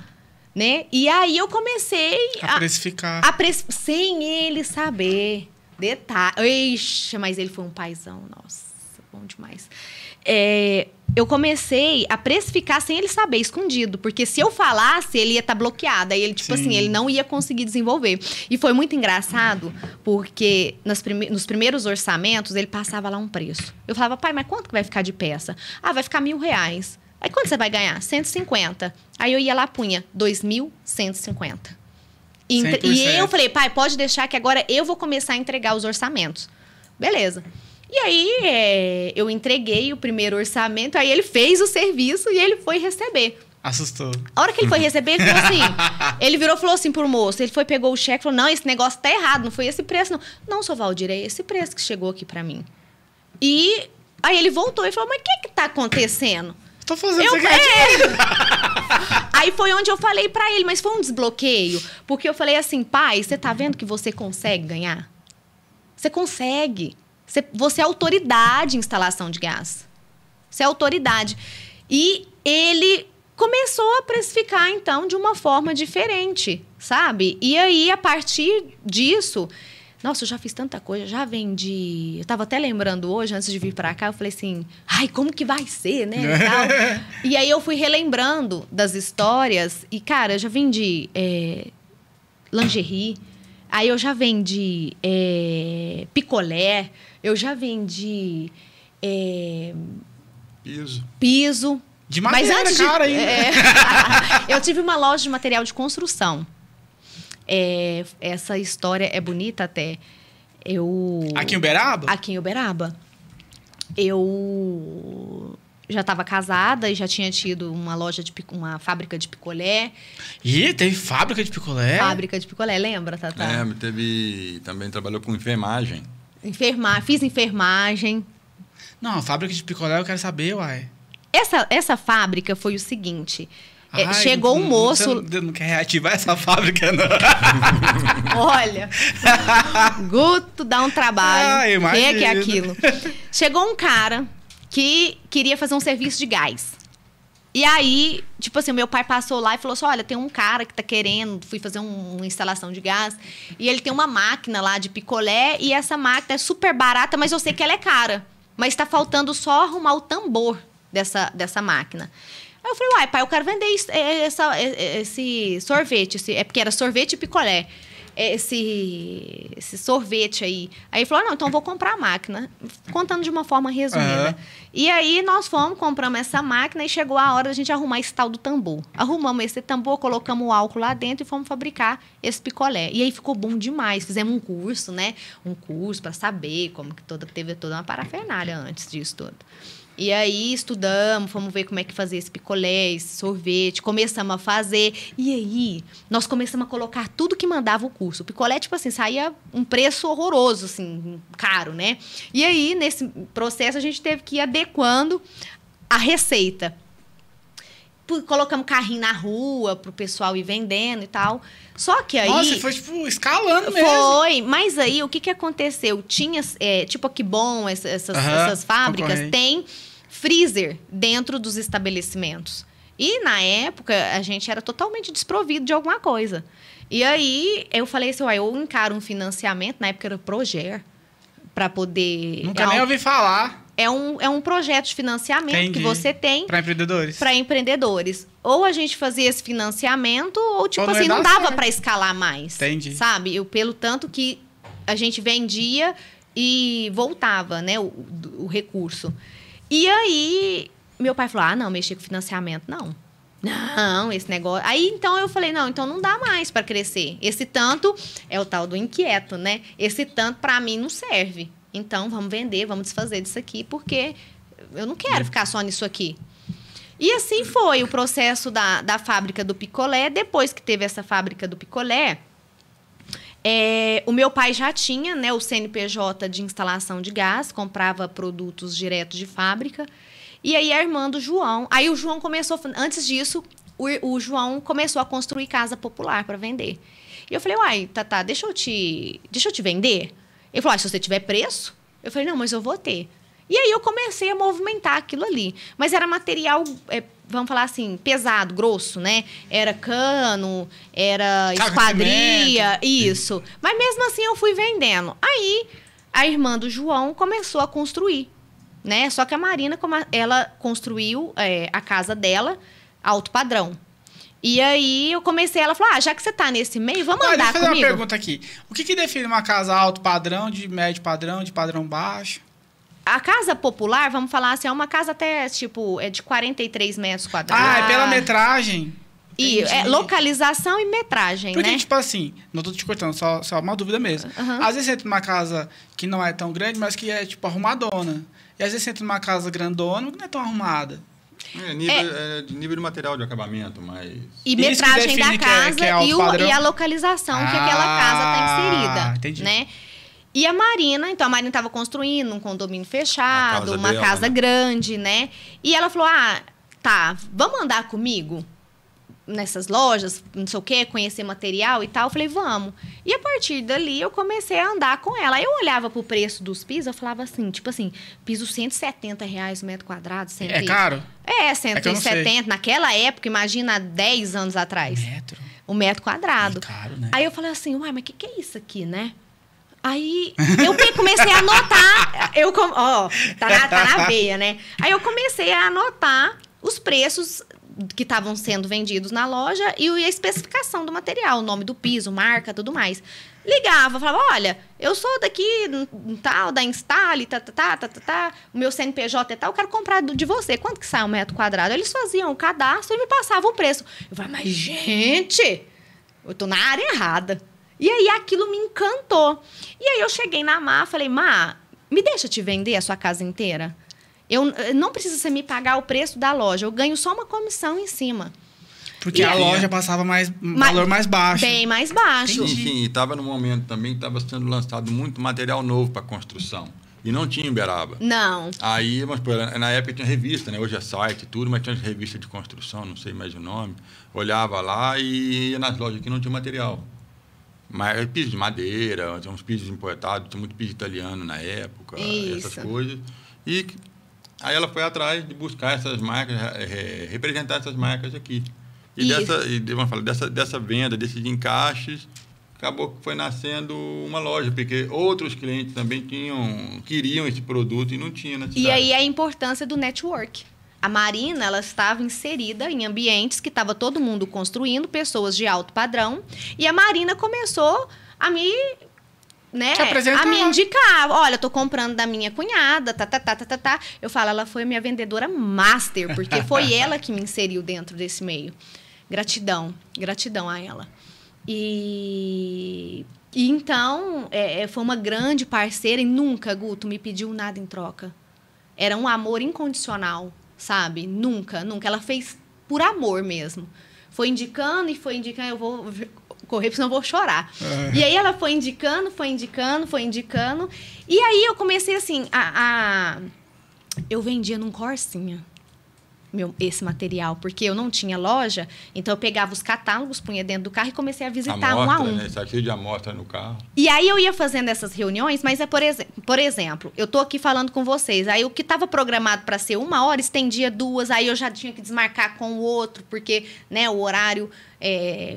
né? E aí eu comecei a precificar. Sem ele saber. Detalhe. Ixi, mas ele foi um paizão. Nossa, bom demais. Eu comecei a precificar sem ele saber, escondido. Porque se eu falasse, ele ia estar bloqueado. Aí ele, tipo assim, ele não ia conseguir desenvolver. E foi muito engraçado, porque nos primeiros orçamentos, ele passava lá um preço. Eu falava, pai, mas quanto que vai ficar de peça? Ah, vai ficar R$1.000. Aí quanto você vai ganhar? 150. Aí eu ia lá, punha 2.150. E eu falei, pai, pode deixar que agora eu vou começar a entregar os orçamentos. Beleza. E aí, eu entreguei o primeiro orçamento, aí ele fez o serviço e ele foi receber. Assustou. A hora que ele foi receber, ele falou assim... Ele virou e falou assim pro moço, ele pegou o cheque e falou, não, esse negócio tá errado, não foi esse preço, não. Não, seu Valdir, é esse preço que chegou aqui pra mim. E aí ele voltou e falou, mas o que tá acontecendo? Tô fazendo isso aqui. Aí foi onde eu falei pra ele, mas foi um desbloqueio. Porque eu falei assim, pai, você tá vendo que você consegue ganhar? Você consegue. Você é autoridade em instalação de gás. Você é autoridade. E ele começou a precificar, então, de uma forma diferente, sabe? E aí, a partir disso... Nossa, eu já fiz tanta coisa, já vendi... Eu tava até lembrando hoje, antes de vir pra cá, eu falei assim... Ai, como que vai ser, né? E, tal. E aí, eu fui relembrando das histórias. E, cara, eu já vendi lingerie. Aí, eu já vendi picolé. Eu já vendi... Piso. De madeira, mas antes cara, ainda. Eu tive uma loja de material de construção. Essa história é bonita até. Aqui em Uberaba? Aqui em Uberaba. Eu já estava casada e já tinha tido uma fábrica de picolé. Ih, teve fábrica de picolé? Fábrica de picolé, lembra, Tatá? Também trabalhou com enfermagem. Fiz enfermagem. Não, fábrica de picolé eu quero saber, uai. Essa fábrica foi o seguinte... chegou um moço... Você não quer reativar essa fábrica, não? Olha, Guto dá um trabalho. O que é aquilo? Chegou um cara que queria fazer um serviço de gás. E aí, tipo assim, meu pai passou lá e falou assim, olha, tem um cara que tá querendo, fui fazer uma instalação de gás, e ele tem uma máquina lá de picolé, e essa máquina é super barata, mas eu sei que ela é cara. Mas tá faltando só arrumar o tambor dessa máquina. Aí eu falei, uai, pai, eu quero vender esse sorvete. Porque era sorvete e picolé. Esse sorvete aí. Aí ele falou, não, então eu vou comprar a máquina. Contando de uma forma resumida. E aí nós compramos essa máquina e chegou a hora da gente arrumar esse tal do tambor. Arrumamos esse tambor, colocamos o álcool lá dentro e fomos fabricar esse picolé. E aí ficou bom demais. Fizemos um curso, né? Um curso para saber como que teve toda uma parafernália antes disso tudo. E aí, estudamos, fomos ver como é que fazia esse picolé, esse sorvete, começamos a fazer. E aí, nós começamos a colocar tudo que mandava o curso. O picolé, tipo assim, saía um preço horroroso, assim, caro, né? E aí, nesse processo, a gente teve que ir adequando a receita. Colocamos carrinho na rua pro pessoal ir vendendo e tal. Só que aí... Nossa, foi, tipo, escalando mesmo. Foi, mas aí, o que aconteceu? Tinha, tipo, aqui bom, essas fábricas, tem freezer dentro dos estabelecimentos. E, na época, a gente era totalmente desprovido de alguma coisa. E aí, eu falei assim, eu encaro um financiamento, na época era Proger, para poder... Nunca nem ouvi falar. é um projeto de financiamento que você tem. Para empreendedores. Para empreendedores. Ou a gente fazia esse financiamento, ou tipo ou assim, não dava certo. para escalar mais. Entendi. Sabe? Pelo tanto que a gente vendia e voltava, né, o recurso. E aí, meu pai falou, não, mexer com financiamento, não. Não, esse negócio... Aí, então, eu falei, não, então não dá mais para crescer. Esse tanto é o tal do inquieto, né? Esse tanto, para mim, não serve. Então, vamos vender, vamos desfazer disso aqui, porque eu não quero ficar só nisso aqui. E assim foi o processo da fábrica do picolé. Depois que teve essa fábrica do picolé, o meu pai já tinha, né, o CNPJ de instalação de gás, comprava produtos direto de fábrica. E aí, a irmã do João... Aí, o João começou... Antes disso, o João começou a construir casa popular para vender. E eu falei, uai, Tatá, deixa eu te vender? Ele falou, se você tiver preço... Eu falei, não, mas eu vou ter. E aí, eu comecei a movimentar aquilo ali. Mas era material, vamos falar assim, pesado, grosso, né? Era cano, era esquadria, isso. Mas, mesmo assim, eu fui vendendo. Aí, a irmã do João começou a construir. Né? Só que a Marina, ela construiu a casa dela, alto padrão. E aí eu comecei, ela falou, já que você tá nesse meio, vamos andar comigo. Deixa eu fazer uma pergunta aqui. O que define uma casa alto padrão, de médio padrão, de padrão baixo? A casa popular, vamos falar assim, é uma casa até, tipo, de 43 metros quadrados. É pela metragem? E localização e metragem, porque, né? tipo assim, não tô te cortando, só uma dúvida mesmo. Às vezes você entra numa casa que não é tão grande, mas que é, tipo, arrumadona. E às vezes você entra numa casa grandona, que não é tão arrumada. Nível de material de acabamento, mas... E metragem da casa que é e a localização que aquela casa está inserida. Entendi. Né? E a Marina, então a Marina estava construindo um condomínio fechado, uma casa grande, né? E ela falou, tá, vamos andar comigo nessas lojas, não sei o quê, conhecer material e tal. Eu falei, vamos. E a partir dali, eu comecei a andar com ela. Aí eu olhava pro preço dos pisos, eu falava assim, tipo assim, piso R$170 o metro quadrado. É caro? 170. Naquela época, imagina, há 10 anos atrás. O metro quadrado. É caro, né? Aí eu falei assim, mas o que é isso aqui, né? Aí eu comecei a anotar, tá na veia, né? Aí eu comecei a anotar os preços que estavam sendo vendidos na loja e a especificação do material, o nome do piso, marca, tudo mais. Ligava, falava, olha, eu sou daqui, tal, da Instale, o meu CNPJ e tal, eu quero comprar de você. Quanto que sai um metro quadrado? Eles faziam o cadastro e me passavam o preço. Eu falei, mas gente, eu tô na área errada. E aí aquilo me encantou. E aí eu cheguei na Má, falei, Má, me deixa te vender a sua casa inteira? Não precisa você me pagar o preço da loja, eu ganho só uma comissão em cima. Porque a loja passava valor mais baixo. Bem mais baixo. Sim, e estava no momento também que estava sendo lançado muito material novo para construção. E não tinha em Uberaba. Não. Aí, na época tinha revista, né? Hoje é site e tudo, mas tinha revista de construção, não sei mais o nome. Olhava lá e ia nas lojas que não tinha material. Mas piso de madeira, tinha uns pisos importados, tinha muito piso italiano na época, essas coisas. E aí ela foi atrás de buscar essas marcas, representar essas marcas aqui. E dessa venda, desses encaixes, acabou que foi nascendo uma loja, porque outros clientes também queriam esse produto e não tinham na cidade. E aí a importância do network. A Marina, ela estava inserida em ambientes que estava todo mundo construindo, pessoas de alto padrão, e a Marina começou a me indicar. Olha, eu tô comprando da minha cunhada, Eu falo, ela foi a minha vendedora master, porque foi ela que me inseriu dentro desse meio. Gratidão a ela. E então, foi uma grande parceira e nunca, Guto, me pediu nada em troca. Era um amor incondicional, sabe? Nunca. Ela fez por amor mesmo. Foi indicando, eu vou correr, porque senão eu vou chorar. E aí ela foi indicando. E aí eu comecei assim, eu vendia num Corsinha esse material, porque eu não tinha loja, então eu pegava os catálogos, punha dentro do carro e comecei a visitar um a um. Né? Cheio de amostra no carro. E aí eu ia fazendo essas reuniões, mas por exemplo, eu tô aqui falando com vocês, aí o que estava programado para ser 1 hora, estendia 2, aí eu já tinha que desmarcar com o outro, porque, né, o horário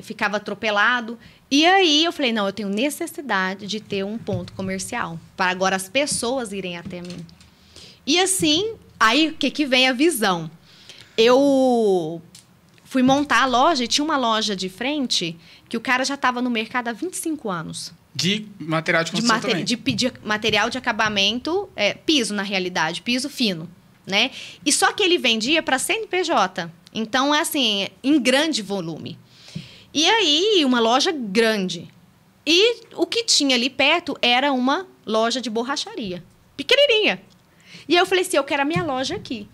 ficava atropelado. E aí eu falei, não, eu tenho necessidade de ter um ponto comercial, para agora as pessoas irem até mim. E assim, aí o que vem a visão? Eu fui montar a loja e tinha uma loja de frente que o cara já estava no mercado há 25 anos. De material de construção também. De material de acabamento, piso na realidade, piso fino, né? E só que ele vendia para CNPJ. Então, é assim, em grande volume. E aí, uma loja grande. E o que tinha ali perto era uma loja de borracharia. Pequenininha. E aí eu falei assim, eu quero a minha loja aqui.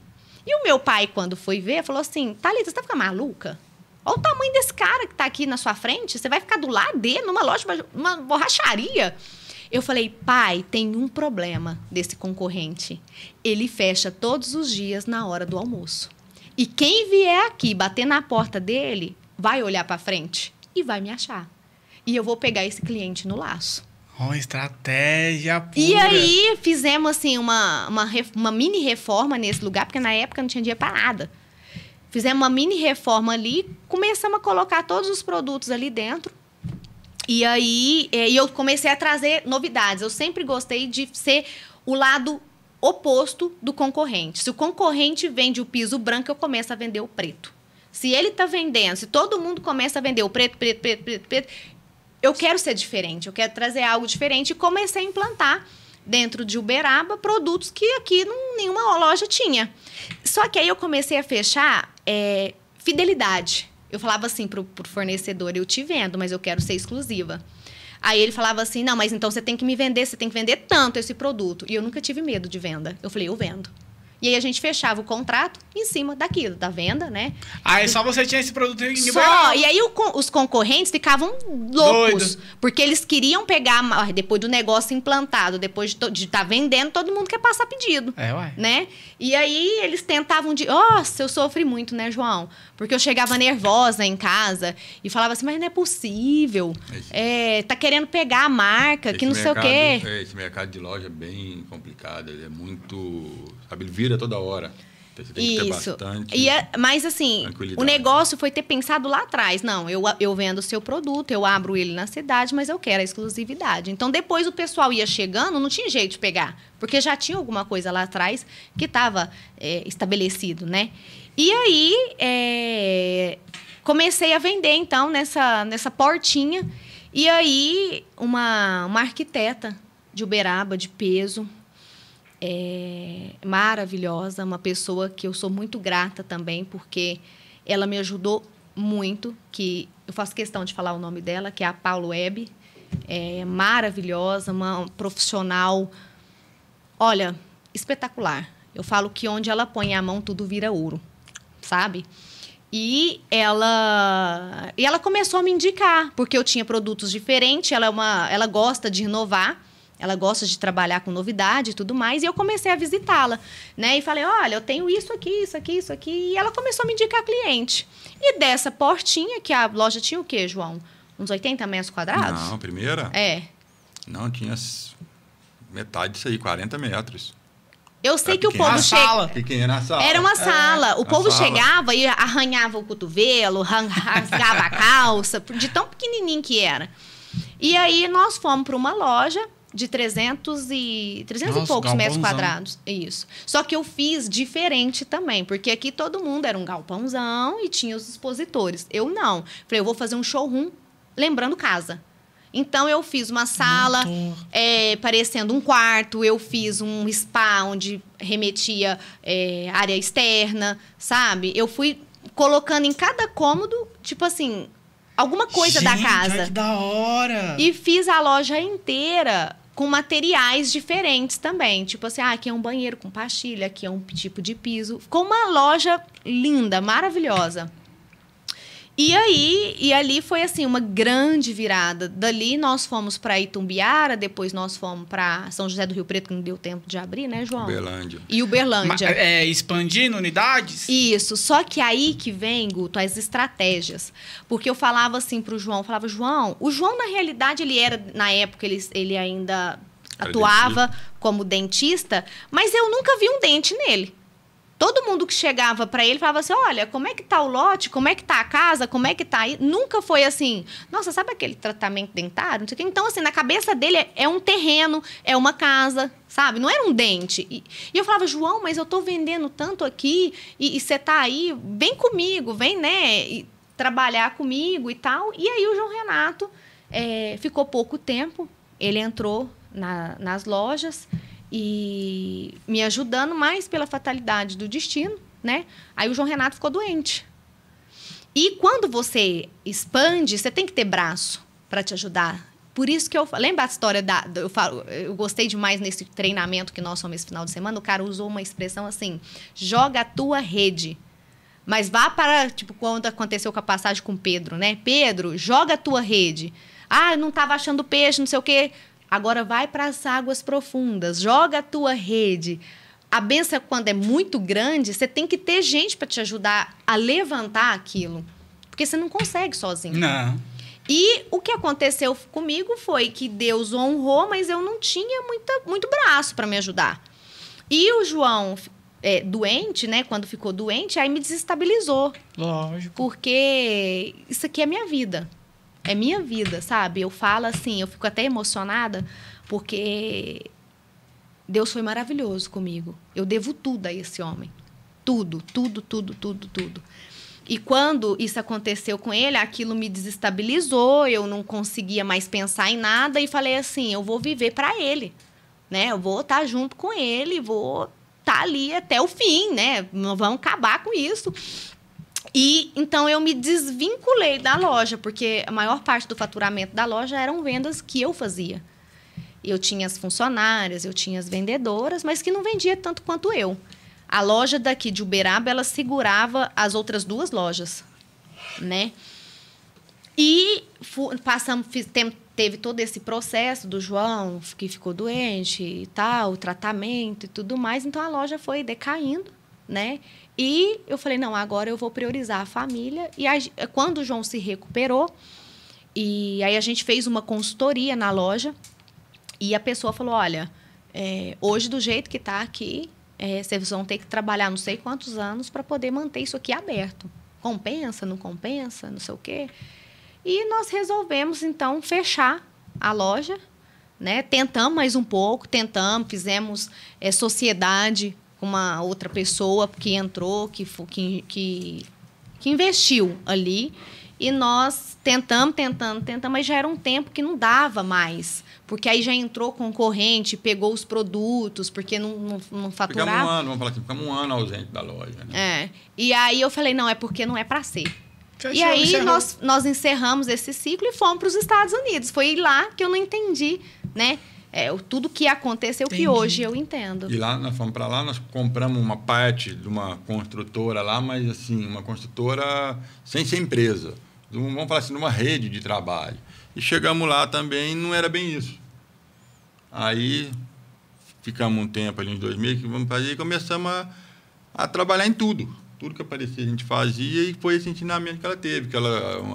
E o meu pai, quando foi ver, falou assim, Thalita, você tá ficando maluca? Olha o tamanho desse cara que tá aqui na sua frente. Você vai ficar do lado dele, numa loja, uma borracharia. Eu falei, pai, tem um problema desse concorrente. Ele fecha todos os dias na hora do almoço. E quem vier aqui bater na porta dele, vai olhar para frente e vai me achar. E eu vou pegar esse cliente no laço. Uma estratégia pura. E aí, fizemos, assim, uma mini reforma nesse lugar, porque na época não tinha dinheiro para nada. Fizemos uma mini reforma ali, começamos a colocar todos os produtos ali dentro. E aí, eu comecei a trazer novidades. Eu sempre gostei de ser o lado oposto do concorrente. Se o concorrente vende o piso branco, eu começo a vender o preto. Se ele está vendendo, se todo mundo começa a vender o preto, eu quero ser diferente, eu quero trazer algo diferente. E comecei a implantar dentro de Uberaba produtos que aqui nenhuma loja tinha. Só que aí eu comecei a fechar fidelidade. Eu falava assim pro fornecedor, eu te vendo, mas eu quero ser exclusiva. Aí ele falava assim, não, mas então você tem que me vender, você tem que vender tanto esse produto. E eu nunca tive medo de venda. Eu falei, eu vendo. E aí a gente fechava o contrato em cima daquilo, da venda, né? Aí só você tinha esse produto em Só. E aí os concorrentes ficavam loucos. Porque eles queriam pegar, depois do negócio implantado, depois de estar vendendo, todo mundo quer passar pedido. Uai. Né? E aí eles tentavam Nossa, eu sofri muito, né, João? Porque eu chegava nervosa em casa e falava assim, mas não é possível. Tá querendo pegar a marca, que não sei o quê. Esse mercado de loja é bem complicado. Ele é muito... Sabe, ele vira toda hora. Então, você tem que ter bastante mas, assim, o negócio foi ter pensado lá atrás. Não, eu vendo o seu produto, eu abro ele na cidade, mas eu quero a exclusividade. Então, depois o pessoal ia chegando, não tinha jeito de pegar. Porque já tinha alguma coisa lá atrás que estava estabelecido, né? E aí, comecei a vender, então, nessa portinha. E aí, uma arquiteta de Uberaba, de peso... maravilhosa, uma pessoa que eu sou muito grata também, porque ela me ajudou muito, que eu faço questão de falar o nome dela, que é a Paulo Web, maravilhosa, uma profissional, olha, espetacular. Eu falo que onde ela põe a mão, tudo vira ouro, sabe? E ela começou a me indicar, porque eu tinha produtos diferentes, ela gosta de inovar, ela gosta de trabalhar com novidade e tudo mais. E eu comecei a visitá-la, né? E falei, olha, eu tenho isso aqui, isso aqui, isso aqui. E ela começou a me indicar cliente. E dessa portinha, que a loja tinha o quê, João? Uns 80 metros quadrados? Não, a primeira? Não, tinha metade disso aí, 40 metros. Eu sei que o povo chegava... Pequena sala. Era uma sala. O povo chegava e arranhava o cotovelo, rasgava a calça, de tão pequenininho que era. E aí, nós fomos para uma loja... de 300 e poucos metros quadrados. Isso. Só que eu fiz diferente também, porque aqui todo mundo era um galpãozão e tinha os expositores. Eu não. Falei, eu vou fazer um showroom lembrando casa. Então, eu fiz uma sala parecendo um quarto, eu fiz um spa onde remetia área externa, sabe? Eu fui colocando em cada cômodo, tipo assim, alguma coisa da casa. Que da hora! E fiz a loja inteira com materiais diferentes também. Tipo assim, aqui é um banheiro com pastilha, aqui é um tipo de piso. Ficou uma loja linda, maravilhosa. E ali foi assim, uma grande virada. Dali nós fomos para Itumbiara, depois nós fomos para São José do Rio Preto, que não deu tempo de abrir, né, João? Uberlândia. E Uberlândia. Expandindo unidades? Isso. Só que aí que vem, Guto, as estratégias. Porque eu falava assim pro João, o João, na realidade, ele era, na época, ele ainda atuava como dentista, mas eu nunca vi um dente nele. Todo mundo que chegava para ele falava assim, olha, como é que tá o lote, como é que tá a casa, como é que tá aí? Nunca foi assim, nossa, sabe aquele tratamento dentário? Não sei o quê. Então, assim, na cabeça dele é um terreno, é uma casa, sabe? Não era um dente. E eu falava, João, mas eu tô vendendo tanto aqui e você tá aí, vem comigo, vem, né, e trabalhar comigo e tal. E aí o João Renato ficou pouco tempo, ele entrou nas lojas e me ajudando mais pela fatalidade do destino, né? Aí o João Renato ficou doente. E quando você expande, você tem que ter braço para te ajudar. Por isso que lembra a história eu gostei demais nesse treinamento que nós fomos esse final de semana, o cara usou uma expressão assim, joga a tua rede. Mas vá para, tipo, quando aconteceu com a passagem com Pedro, né? Pedro, joga a tua rede. Ah, eu não estava achando peixe, não sei o quê. Agora vai para as águas profundas, joga a tua rede. A bênção, quando é muito grande, você tem que ter gente para te ajudar a levantar aquilo. Porque você não consegue sozinho. Não. E o que aconteceu comigo foi que Deus honrou, mas eu não tinha muito braço para me ajudar. E o João, doente, né? Quando ficou doente, aí me desestabilizou. Lógico. Porque isso aqui é minha vida. É minha vida, sabe? Eu falo assim, eu fico até emocionada, porque Deus foi maravilhoso comigo. Eu devo tudo a esse homem. Tudo, tudo, tudo, tudo, tudo. E quando isso aconteceu com ele, aquilo me desestabilizou, eu não conseguia mais pensar em nada e falei assim, eu vou viver para ele, né? Eu vou estar junto com ele, vou estar ali até o fim, né? Não vamos acabar com isso. E então eu me desvinculei da loja, porque a maior parte do faturamento da loja eram vendas que eu fazia. Eu tinha as funcionárias, eu tinha as vendedoras, mas que não vendia tanto quanto eu. A loja daqui de Uberaba, ela segurava as outras 2 lojas, né? E teve todo esse processo do João, que ficou doente e tal, o tratamento e tudo mais. Então, a loja foi decaindo, né? E eu falei, não, agora eu vou priorizar a família. E quando o João se recuperou, e aí a gente fez uma consultoria na loja, e a pessoa falou, olha, hoje do jeito que está aqui, vocês vão ter que trabalhar não sei quantos anos para poder manter isso aqui aberto. Compensa, não sei o quê. E nós resolvemos, então, fechar a loja, né? Tentamos mais um pouco, fizemos sociedade com uma outra pessoa que entrou, que investiu ali. E nós tentamos, mas já era um tempo que não dava mais. Porque aí já entrou concorrente, pegou os produtos, porque não faturava. Ficamos um ano ausente da loja. Né? E aí eu falei, não, é porque não é para ser. Fechou, e aí nós encerramos esse ciclo e fomos para os Estados Unidos. Foi lá que eu não entendi, né? Tudo que aconteceu, que hoje eu entendo. E lá, nós fomos para lá, nós compramos uma parte de uma construtora lá, mas assim, uma construtora sem ser empresa. Vamos falar assim, numa rede de trabalho. E chegamos lá também, não era bem isso. Aí, ficamos um tempo ali, uns 2 meses, que vamos fazer, e começamos a trabalhar em tudo. Tudo que aparecia a gente fazia, e foi esse ensinamento que ela teve. Que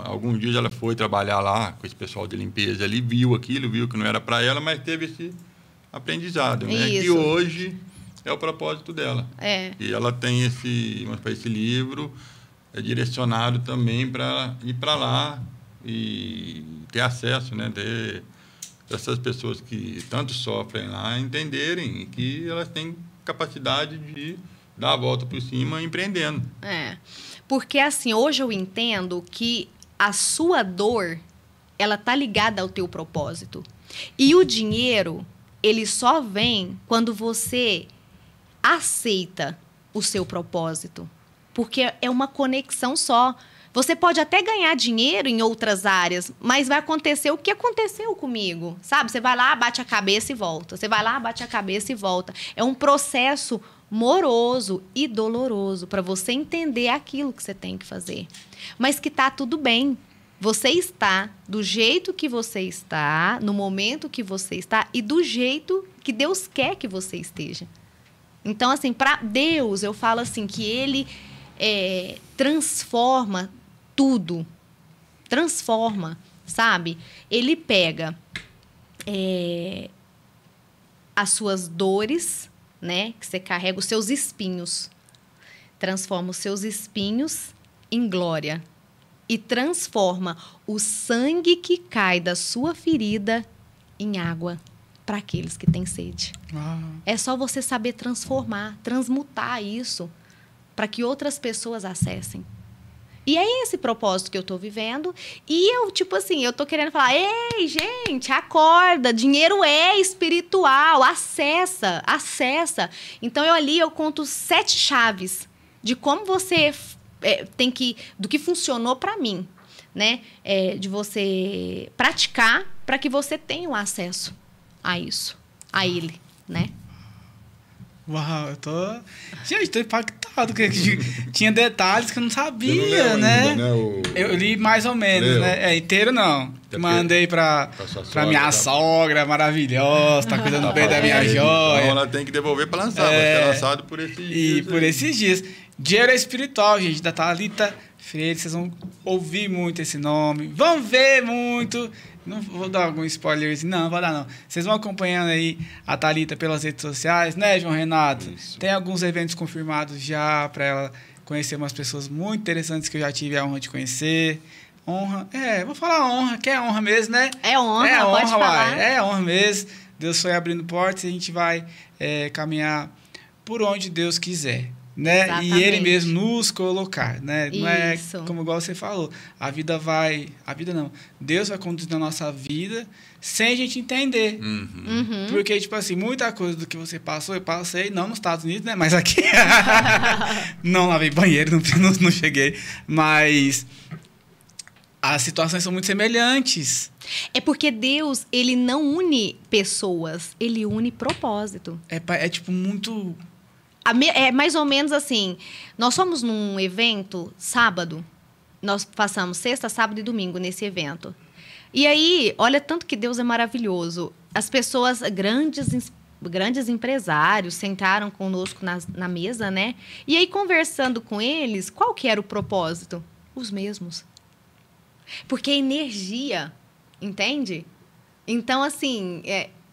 alguns dias ela foi trabalhar lá com esse pessoal de limpeza ali, viu aquilo, viu que não era para ela, mas teve esse aprendizado, né? Que hoje é o propósito dela. E ela tem esse livro direcionado também para ir para lá e ter acesso, né? Ter essas pessoas que tanto sofrem lá entenderem que elas têm capacidade de dar a volta por cima empreendendo. Porque assim, hoje eu entendo que a sua dor, ela tá ligada ao teu propósito. E o dinheiro, ele só vem quando você aceita o seu propósito. Porque é uma conexão só. Você pode até ganhar dinheiro em outras áreas, mas vai acontecer o que aconteceu comigo, sabe? Você vai lá, bate a cabeça e volta. Você vai lá, bate a cabeça e volta. É um processo moroso e doloroso para você entender aquilo que você tem que fazer. Mas que tá tudo bem. Você está do jeito que você está, no momento que você está e do jeito que Deus quer que você esteja. Então, assim, para Deus, eu falo assim, que Ele transforma tudo. Transforma, sabe? Ele pega as suas dores, né? Que você carrega, os seus espinhos. transforma os seus espinhos em glória e transforma o sangue que cai da sua ferida em água para aqueles que têm sede. É só você saber transformar, transmutar isso para que outras pessoas acessem. E é esse propósito que eu tô vivendo. E eu, tipo assim, eu tô querendo falar, ei, gente, acorda, dinheiro é espiritual, acessa. Então, eu conto 7 chaves de como você do que funcionou para mim, né? De você praticar para que você tenha um acesso a isso, a ele, né? Uau, Gente, tô impactado. Que tinha detalhes que eu não sabia, né? Ainda, né? Eu li mais ou menos, né? Inteiro não. Mandei pra minha sogra maravilhosa, tá cuidando bem da minha joia. Então ela tem que devolver pra lançar, vai ser lançado por esses dias. E por esses dias. Dinheiro espiritual, gente, da Thalita Freire. Vocês vão ouvir muito esse nome. Vão ver muito. Não vou dar algum spoiler, não vou dar não. Vocês vão acompanhando aí a Thalita pelas redes sociais, né, João Renato? Isso. Tem alguns eventos confirmados já para ela conhecer umas pessoas muito interessantes que eu já tive a honra de conhecer. Honra, vou falar honra, que é honra mesmo, né? É honra, pode falar. É honra mesmo. Deus foi abrindo portas e a gente vai caminhar por onde Deus quiser. Né? Exatamente. E ele mesmo nos colocar, né? Não é Isso. como igual você falou. Deus vai conduzir a nossa vida sem a gente entender. Uhum. Porque, tipo assim, muita coisa do que você passou, eu passei, não nos Estados Unidos, né? Mas aqui. Não lavei banheiro, não cheguei. Mas as situações são muito semelhantes. É porque Deus, ele não une pessoas, ele une propósito. É tipo muito... É mais ou menos assim, nós fomos num evento sábado, nós passamos sexta, sábado e domingo nesse evento. E aí, olha tanto que Deus é maravilhoso. As pessoas, grandes empresários, sentaram conosco na mesa, né? E aí, conversando com eles, qual que era o propósito? Os mesmos. Porque energia, entende? Então, assim...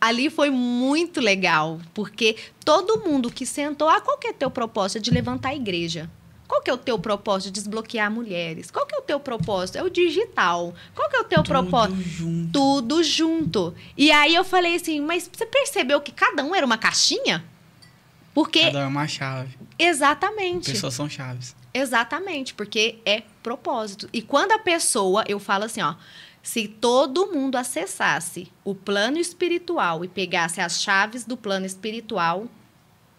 Ali foi muito legal, porque todo mundo que sentou... qual que é o teu propósito? É de levantar a igreja. Qual que é o teu propósito? De desbloquear mulheres. Qual que é o teu propósito? É o digital. Qual que é o teu propósito? Junto. Tudo junto. E aí eu falei assim, mas você percebeu que cada um era uma caixinha? Porque... Cada um é uma chave. Exatamente. Pessoas são chaves. Exatamente, porque é propósito. E quando a pessoa... Eu falo assim, se todo mundo acessasse o plano espiritual e pegasse as chaves do plano espiritual,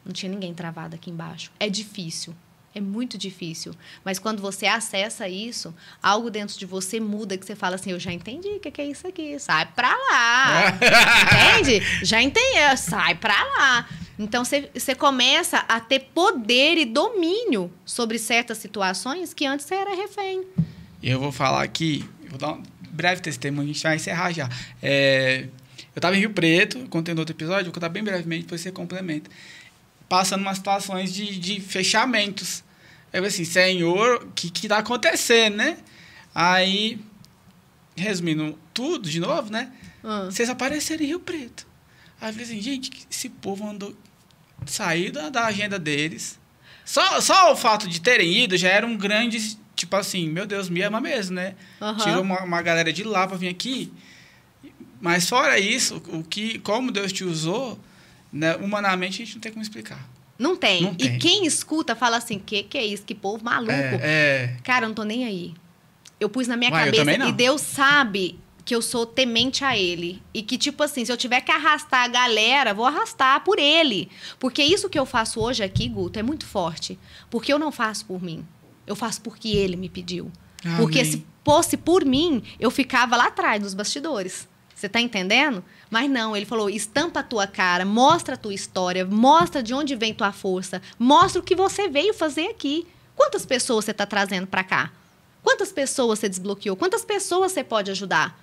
não tinha ninguém travado aqui embaixo. É difícil, é muito difícil. Mas quando você acessa isso, algo dentro de você muda, que você fala assim, eu já entendi o que é isso aqui, sai pra lá. Entende? Já entendi, sai pra lá. Então, você começa a ter poder e domínio sobre certas situações que antes você era refém. Eu vou falar aqui, vou dar breve testemunho, a gente vai encerrar já. Eu estava em Rio Preto, contei no outro episódio, vou contar bem brevemente, depois você complementa. Passando umas situações de fechamentos. Eu falei assim, Senhor, o que está acontecendo, né? Aí, resumindo tudo de novo, né? Vocês apareceram em Rio Preto. Aí eu falei assim, gente, esse povo andou saído da agenda deles. Só o fato de terem ido já era um grande... Tipo assim, meu Deus, me ama mesmo, né? Uhum. Tirou uma galera de lá pra vir aqui. Mas fora isso, como Deus te usou, né, humanamente a gente não tem como explicar. Não tem. E quem escuta fala assim, que é isso? Que povo maluco. Cara, eu não tô nem aí. Eu pus na minha cabeça e Deus sabe que eu sou temente a Ele. E que, tipo assim, se eu tiver que arrastar a galera, vou arrastar por Ele. Porque isso que eu faço hoje aqui, Guto, é muito forte. Porque eu não faço por mim. Eu faço porque ele me pediu. Amém. Porque se fosse por mim, eu ficava lá atrás, nos bastidores. Você tá entendendo? Mas não, ele falou, estampa a tua cara, mostra a tua história, mostra de onde vem tua força, mostra o que você veio fazer aqui. Quantas pessoas você tá trazendo para cá? Quantas pessoas você desbloqueou? Quantas pessoas você pode ajudar?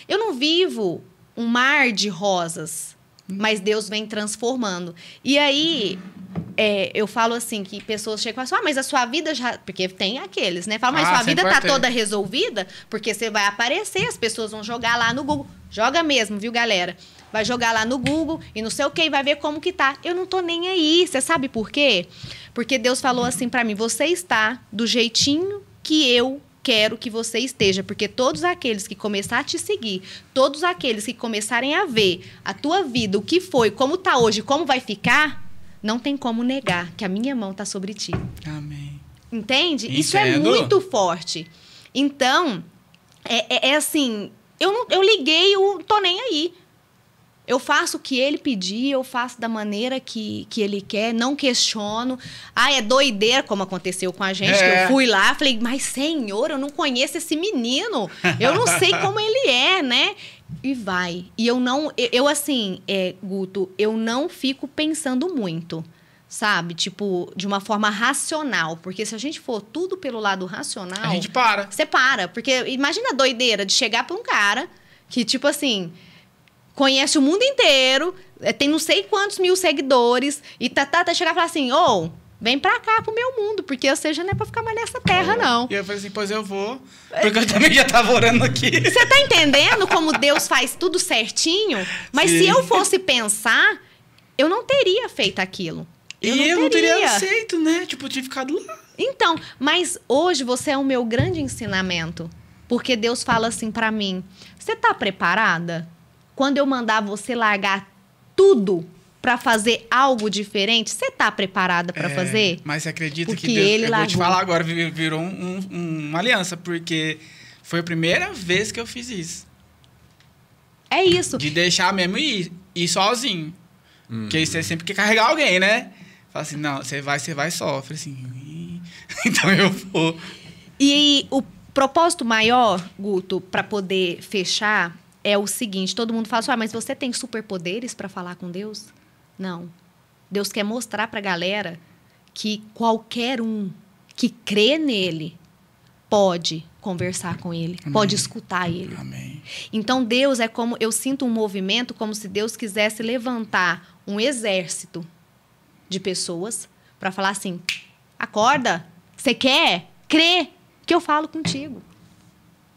Eu não vivo um mar de rosas, mas Deus vem transformando. E aí... eu falo assim, que pessoas chegam e falam assim, mas a sua vida já... Porque tem aqueles, né? Falam, mas sua vida tá toda resolvida, porque você vai aparecer, as pessoas vão jogar lá no Google. Joga mesmo, viu, galera? Vai jogar lá no Google e não sei o quê, e vai ver como que tá. Eu não tô nem aí. Você sabe por quê? Porque Deus falou assim pra mim, você está do jeitinho que eu quero que você esteja, porque todos aqueles que começarem a te seguir, todos aqueles que começarem a ver a tua vida, o que foi, como tá hoje, como vai ficar, não tem como negar que a minha mão tá sobre ti. Amém. Entende? Isso é muito forte. Então, assim, eu liguei, eu tô nem aí. Eu faço o que ele pedir, eu faço da maneira que ele quer, não questiono. É doideira, como aconteceu com a gente, que eu fui lá, falei, mas Senhor, eu não conheço esse menino, eu não sei como ele é, né? E vai. E eu assim, Guto, eu não fico pensando muito, sabe? Tipo, de uma forma racional, porque se a gente for tudo pelo lado racional... A gente para. Você para, porque imagina a doideira de chegar pra um cara que, tipo assim... Conhece o mundo inteiro, tem não sei quantos mil seguidores, e chegar e falar assim, vem pra cá, pro meu mundo, porque você já não é pra ficar mais nessa terra, não. E eu falei assim, pois eu vou, porque eu também já tava orando aqui. Você tá entendendo como Deus faz tudo certinho? Mas se eu fosse pensar, eu não teria feito aquilo. Eu não teria aceito, né? Tipo, eu tinha ficado lá. Então, mas hoje você é o meu grande ensinamento, porque Deus fala assim pra mim, você tá preparada? Quando eu mandar você largar tudo para fazer algo diferente, você tá preparada para fazer? Mas você acredita porque que Deus... Ele largou. Vou te falar agora, virou uma aliança, porque foi a primeira vez que eu fiz isso. É isso. De deixar mesmo ir sozinho. Porque você sempre quer carregar alguém, né? Fala assim, não, você vai só. Eu falei assim, então eu vou. E o propósito maior, Guto, para poder fechar... é o seguinte, todo mundo fala assim, mas você tem superpoderes para falar com Deus? Não. Deus quer mostrar para a galera que qualquer um que crê nele pode conversar com ele, Amém. Pode escutar ele. Amém. Então, Deus é como... Eu sinto um movimento como se Deus quisesse levantar um exército de pessoas para falar assim, acorda, você quer? Crê que eu falo contigo.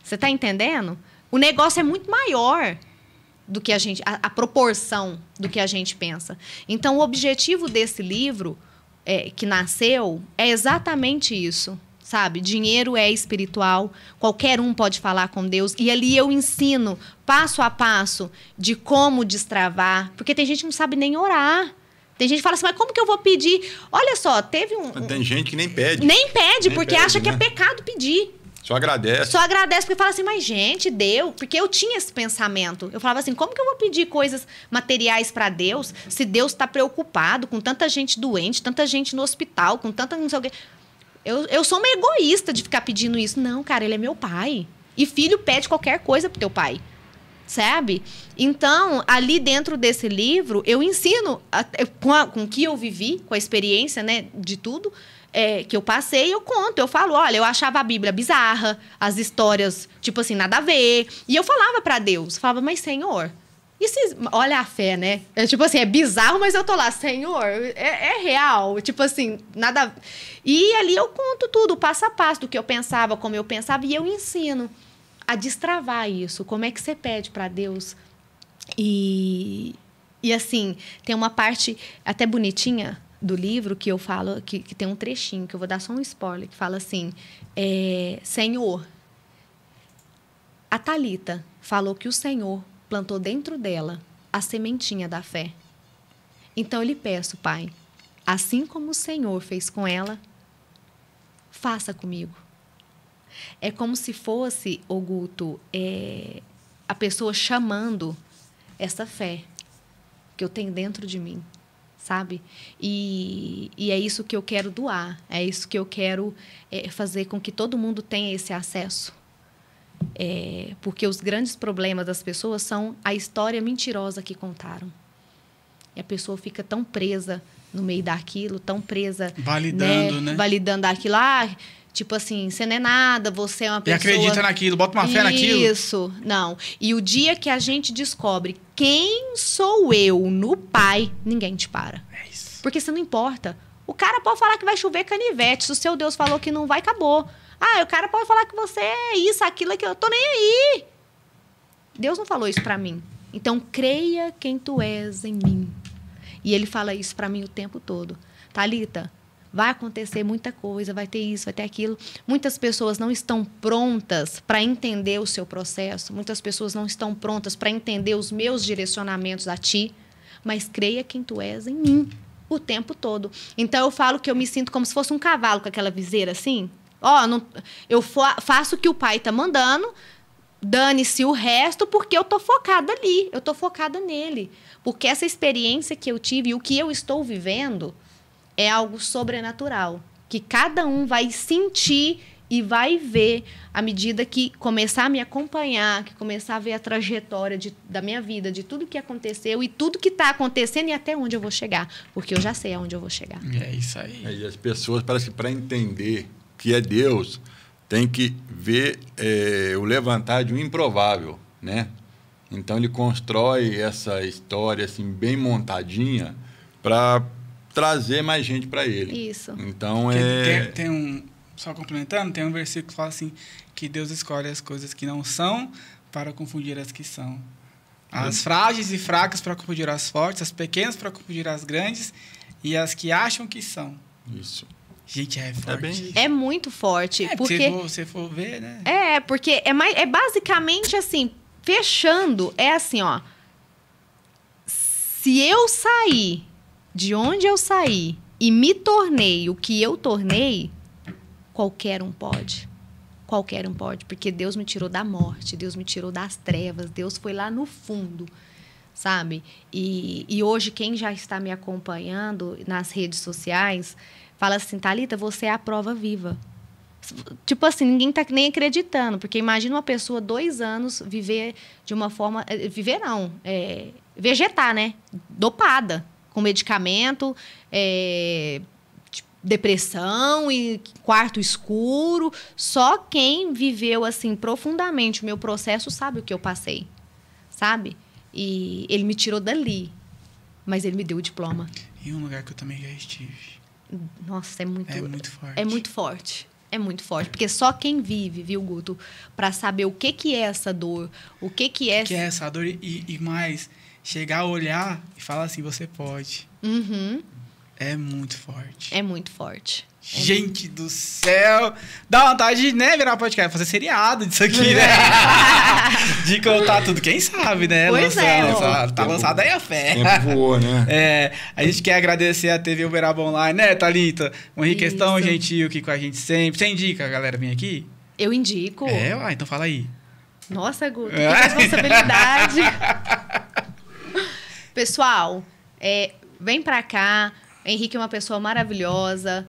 Você está entendendo? O negócio é muito maior do que a proporção do que a gente pensa. Então, o objetivo desse livro que nasceu é exatamente isso, sabe? Dinheiro é espiritual, qualquer um pode falar com Deus. E ali eu ensino passo a passo de como destravar, porque tem gente que não sabe nem orar. Tem gente que fala assim, mas como que eu vou pedir? Olha só, Tem gente que nem pede. Nem pede, porque acha que é pecado pedir. Só agradece. Só agradece porque fala assim, mas gente, deu. Porque eu tinha esse pensamento. Eu falava assim, como que eu vou pedir coisas materiais para Deus se Deus está preocupado com tanta gente doente, tanta gente no hospital, com tanta não sei o quê. Eu sou uma egoísta de ficar pedindo isso. Não, cara, ele é meu pai. E filho pede qualquer coisa pro teu pai. Sabe? Então, ali dentro desse livro, eu ensino com o que eu vivi, com a experiência, né, de tudo... que eu passei, eu conto, eu falo, olha, eu achava a Bíblia bizarra, as histórias, tipo assim, nada a ver. E eu falava pra Deus, falava, mas Senhor, olha a fé, né? Tipo assim, é bizarro, mas eu tô lá, Senhor, é real, tipo assim, nada... E ali eu conto tudo, passo a passo, do que eu pensava, como eu pensava, e eu ensino a destravar isso. Como é que você pede pra Deus? E assim, tem uma parte até bonitinha do livro que eu falo, que tem um trechinho, que eu vou dar só um spoiler, que fala assim, Senhor, a Thalita falou que o Senhor plantou dentro dela a sementinha da fé. Então, eu lhe peço, Pai, assim como o Senhor fez com ela, faça comigo. É como se fosse, Guto, a pessoa chamando essa fé que eu tenho dentro de mim. Sabe? E é isso que eu quero doar, é isso que eu quero fazer com que todo mundo tenha esse acesso. Porque os grandes problemas das pessoas são a história mentirosa que contaram. E a pessoa fica tão presa no meio daquilo, tão presa... Validando, né? Validando aquilo. Tipo assim, você não é nada, você é uma pessoa... E acredita naquilo, bota uma fé naquilo. Isso, não. E o dia que a gente descobre quem sou eu no Pai, ninguém te para. É isso. Porque você não importa O cara pode falar que vai chover canivete. Se o seu Deus falou que não vai, acabou. O cara pode falar que você é isso, aquilo, aquilo. Eu tô nem aí. Deus não falou isso pra mim. Então, creia quem tu és em mim. E ele fala isso pra mim o tempo todo. Thalita, vai acontecer muita coisa, vai ter isso, vai ter aquilo. Muitas pessoas não estão prontas para entender o seu processo. Muitas pessoas não estão prontas para entender os meus direcionamentos a ti. Mas creia quem tu és em mim o tempo todo. Então, eu falo que eu me sinto como se fosse um cavalo com aquela viseira assim. Eu faço o que o pai está mandando, dane-se o resto, porque eu tô focada ali, eu tô focada nele. Porque essa experiência que eu tive e o que eu estou vivendo é algo sobrenatural, que cada um vai sentir e vai ver à medida que começar a me acompanhar, que começar a ver a trajetória da minha vida, de tudo que aconteceu e tudo que está acontecendo e até onde eu vou chegar, porque eu já sei aonde eu vou chegar. É isso aí. E as pessoas, parece que para entender que é Deus, tem que ver o levantar de um improvável, né? Então, ele constrói essa história assim, bem montadinha para trazer mais gente para ele. Isso. Então, só complementando, tem um versículo que fala assim, que Deus escolhe as coisas que não são para confundir as que são. As frágeis e fracas para confundir as fortes, as pequenas para confundir as grandes e as que acham que são. Isso. Gente, é forte. É muito forte. Porque se você for ver, né? Porque é basicamente assim, fechando, é assim, ó. Se eu sair de onde eu saí e me tornei o que eu tornei, qualquer um pode. Qualquer um pode. Porque Deus me tirou da morte, Deus me tirou das trevas, Deus foi lá no fundo, sabe? E hoje, quem já está me acompanhando nas redes sociais, fala assim, Thalita, você é a prova viva. Tipo assim, ninguém tá nem acreditando. Porque imagina uma pessoa 2 anos viver de uma forma... Viver não, vegetar, né? Dopada, com medicamento, depressão e quarto escuro. Só quem viveu assim profundamente o meu processo sabe o que eu passei, sabe? E ele me tirou dali, mas ele me deu o diploma. E um lugar que eu também já estive. Nossa, é muito forte. É muito forte. É muito forte. Porque só quem vive, viu, Guto, para saber o que é essa dor, o que é... O que é essa dor e mais, chegar a olhar e falar assim, você pode. Uhum. É muito forte. É muito forte. Gente do céu! Dá vontade de, né, virar podcast, fazer seriado disso aqui, né? De contar tudo. Quem sabe, né? Pois Tá lançada aí a fé. Tempo voa, né? A gente quer agradecer a TV Uberaba Online, né, Thalita? O Henrique é tão gentil aqui com a gente sempre. Você indica a galera vir aqui? Eu indico. Então fala aí. Nossa, Guto, que responsabilidade. Pessoal, vem pra cá. Henrique é uma pessoa maravilhosa.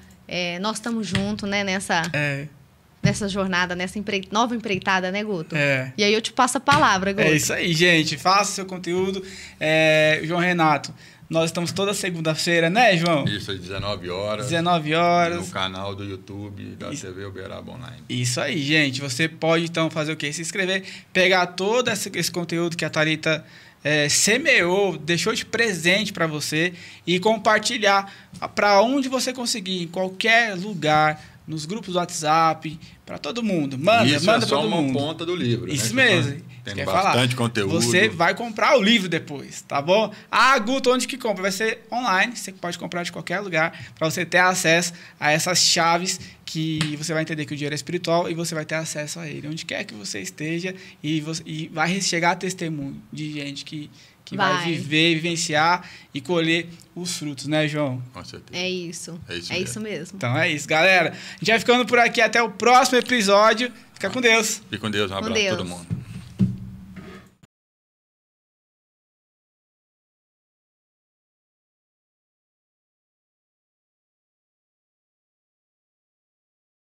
Nós estamos juntos, né, nessa jornada, nessa nova empreitada, né, Guto? E aí eu te passo a palavra, Guto. É isso aí, gente. Faça o seu conteúdo. João Renato, nós estamos toda segunda-feira, né, João? Isso, às 19 horas. 19 horas. No canal do YouTube da TV Uberaba Online. Isso aí, gente. Você pode, então, fazer o quê? Se inscrever, pegar todo esse conteúdo que a Thalita... semeou, deixou de presente para você e compartilhar para onde você conseguir, em qualquer lugar, nos grupos do WhatsApp, para todo mundo. Manda para todo mundo. Isso é só uma ponta do livro. Isso né? mesmo. Tem bastante conteúdo. Você vai comprar o livro depois, tá bom? Guto, onde que compra? Vai ser online, você pode comprar de qualquer lugar, para você ter acesso a essas chaves que você vai entender que o dinheiro é espiritual e você vai ter acesso a ele, onde quer que você esteja, e vai chegar a testemunho de gente que vai viver, vivenciar e colher os frutos, né, João? Com certeza. É isso. Isso mesmo. Então é isso, galera. A gente vai ficando por aqui até o próximo episódio. Fica com Deus. Fica com Deus. Um abraço a todo mundo.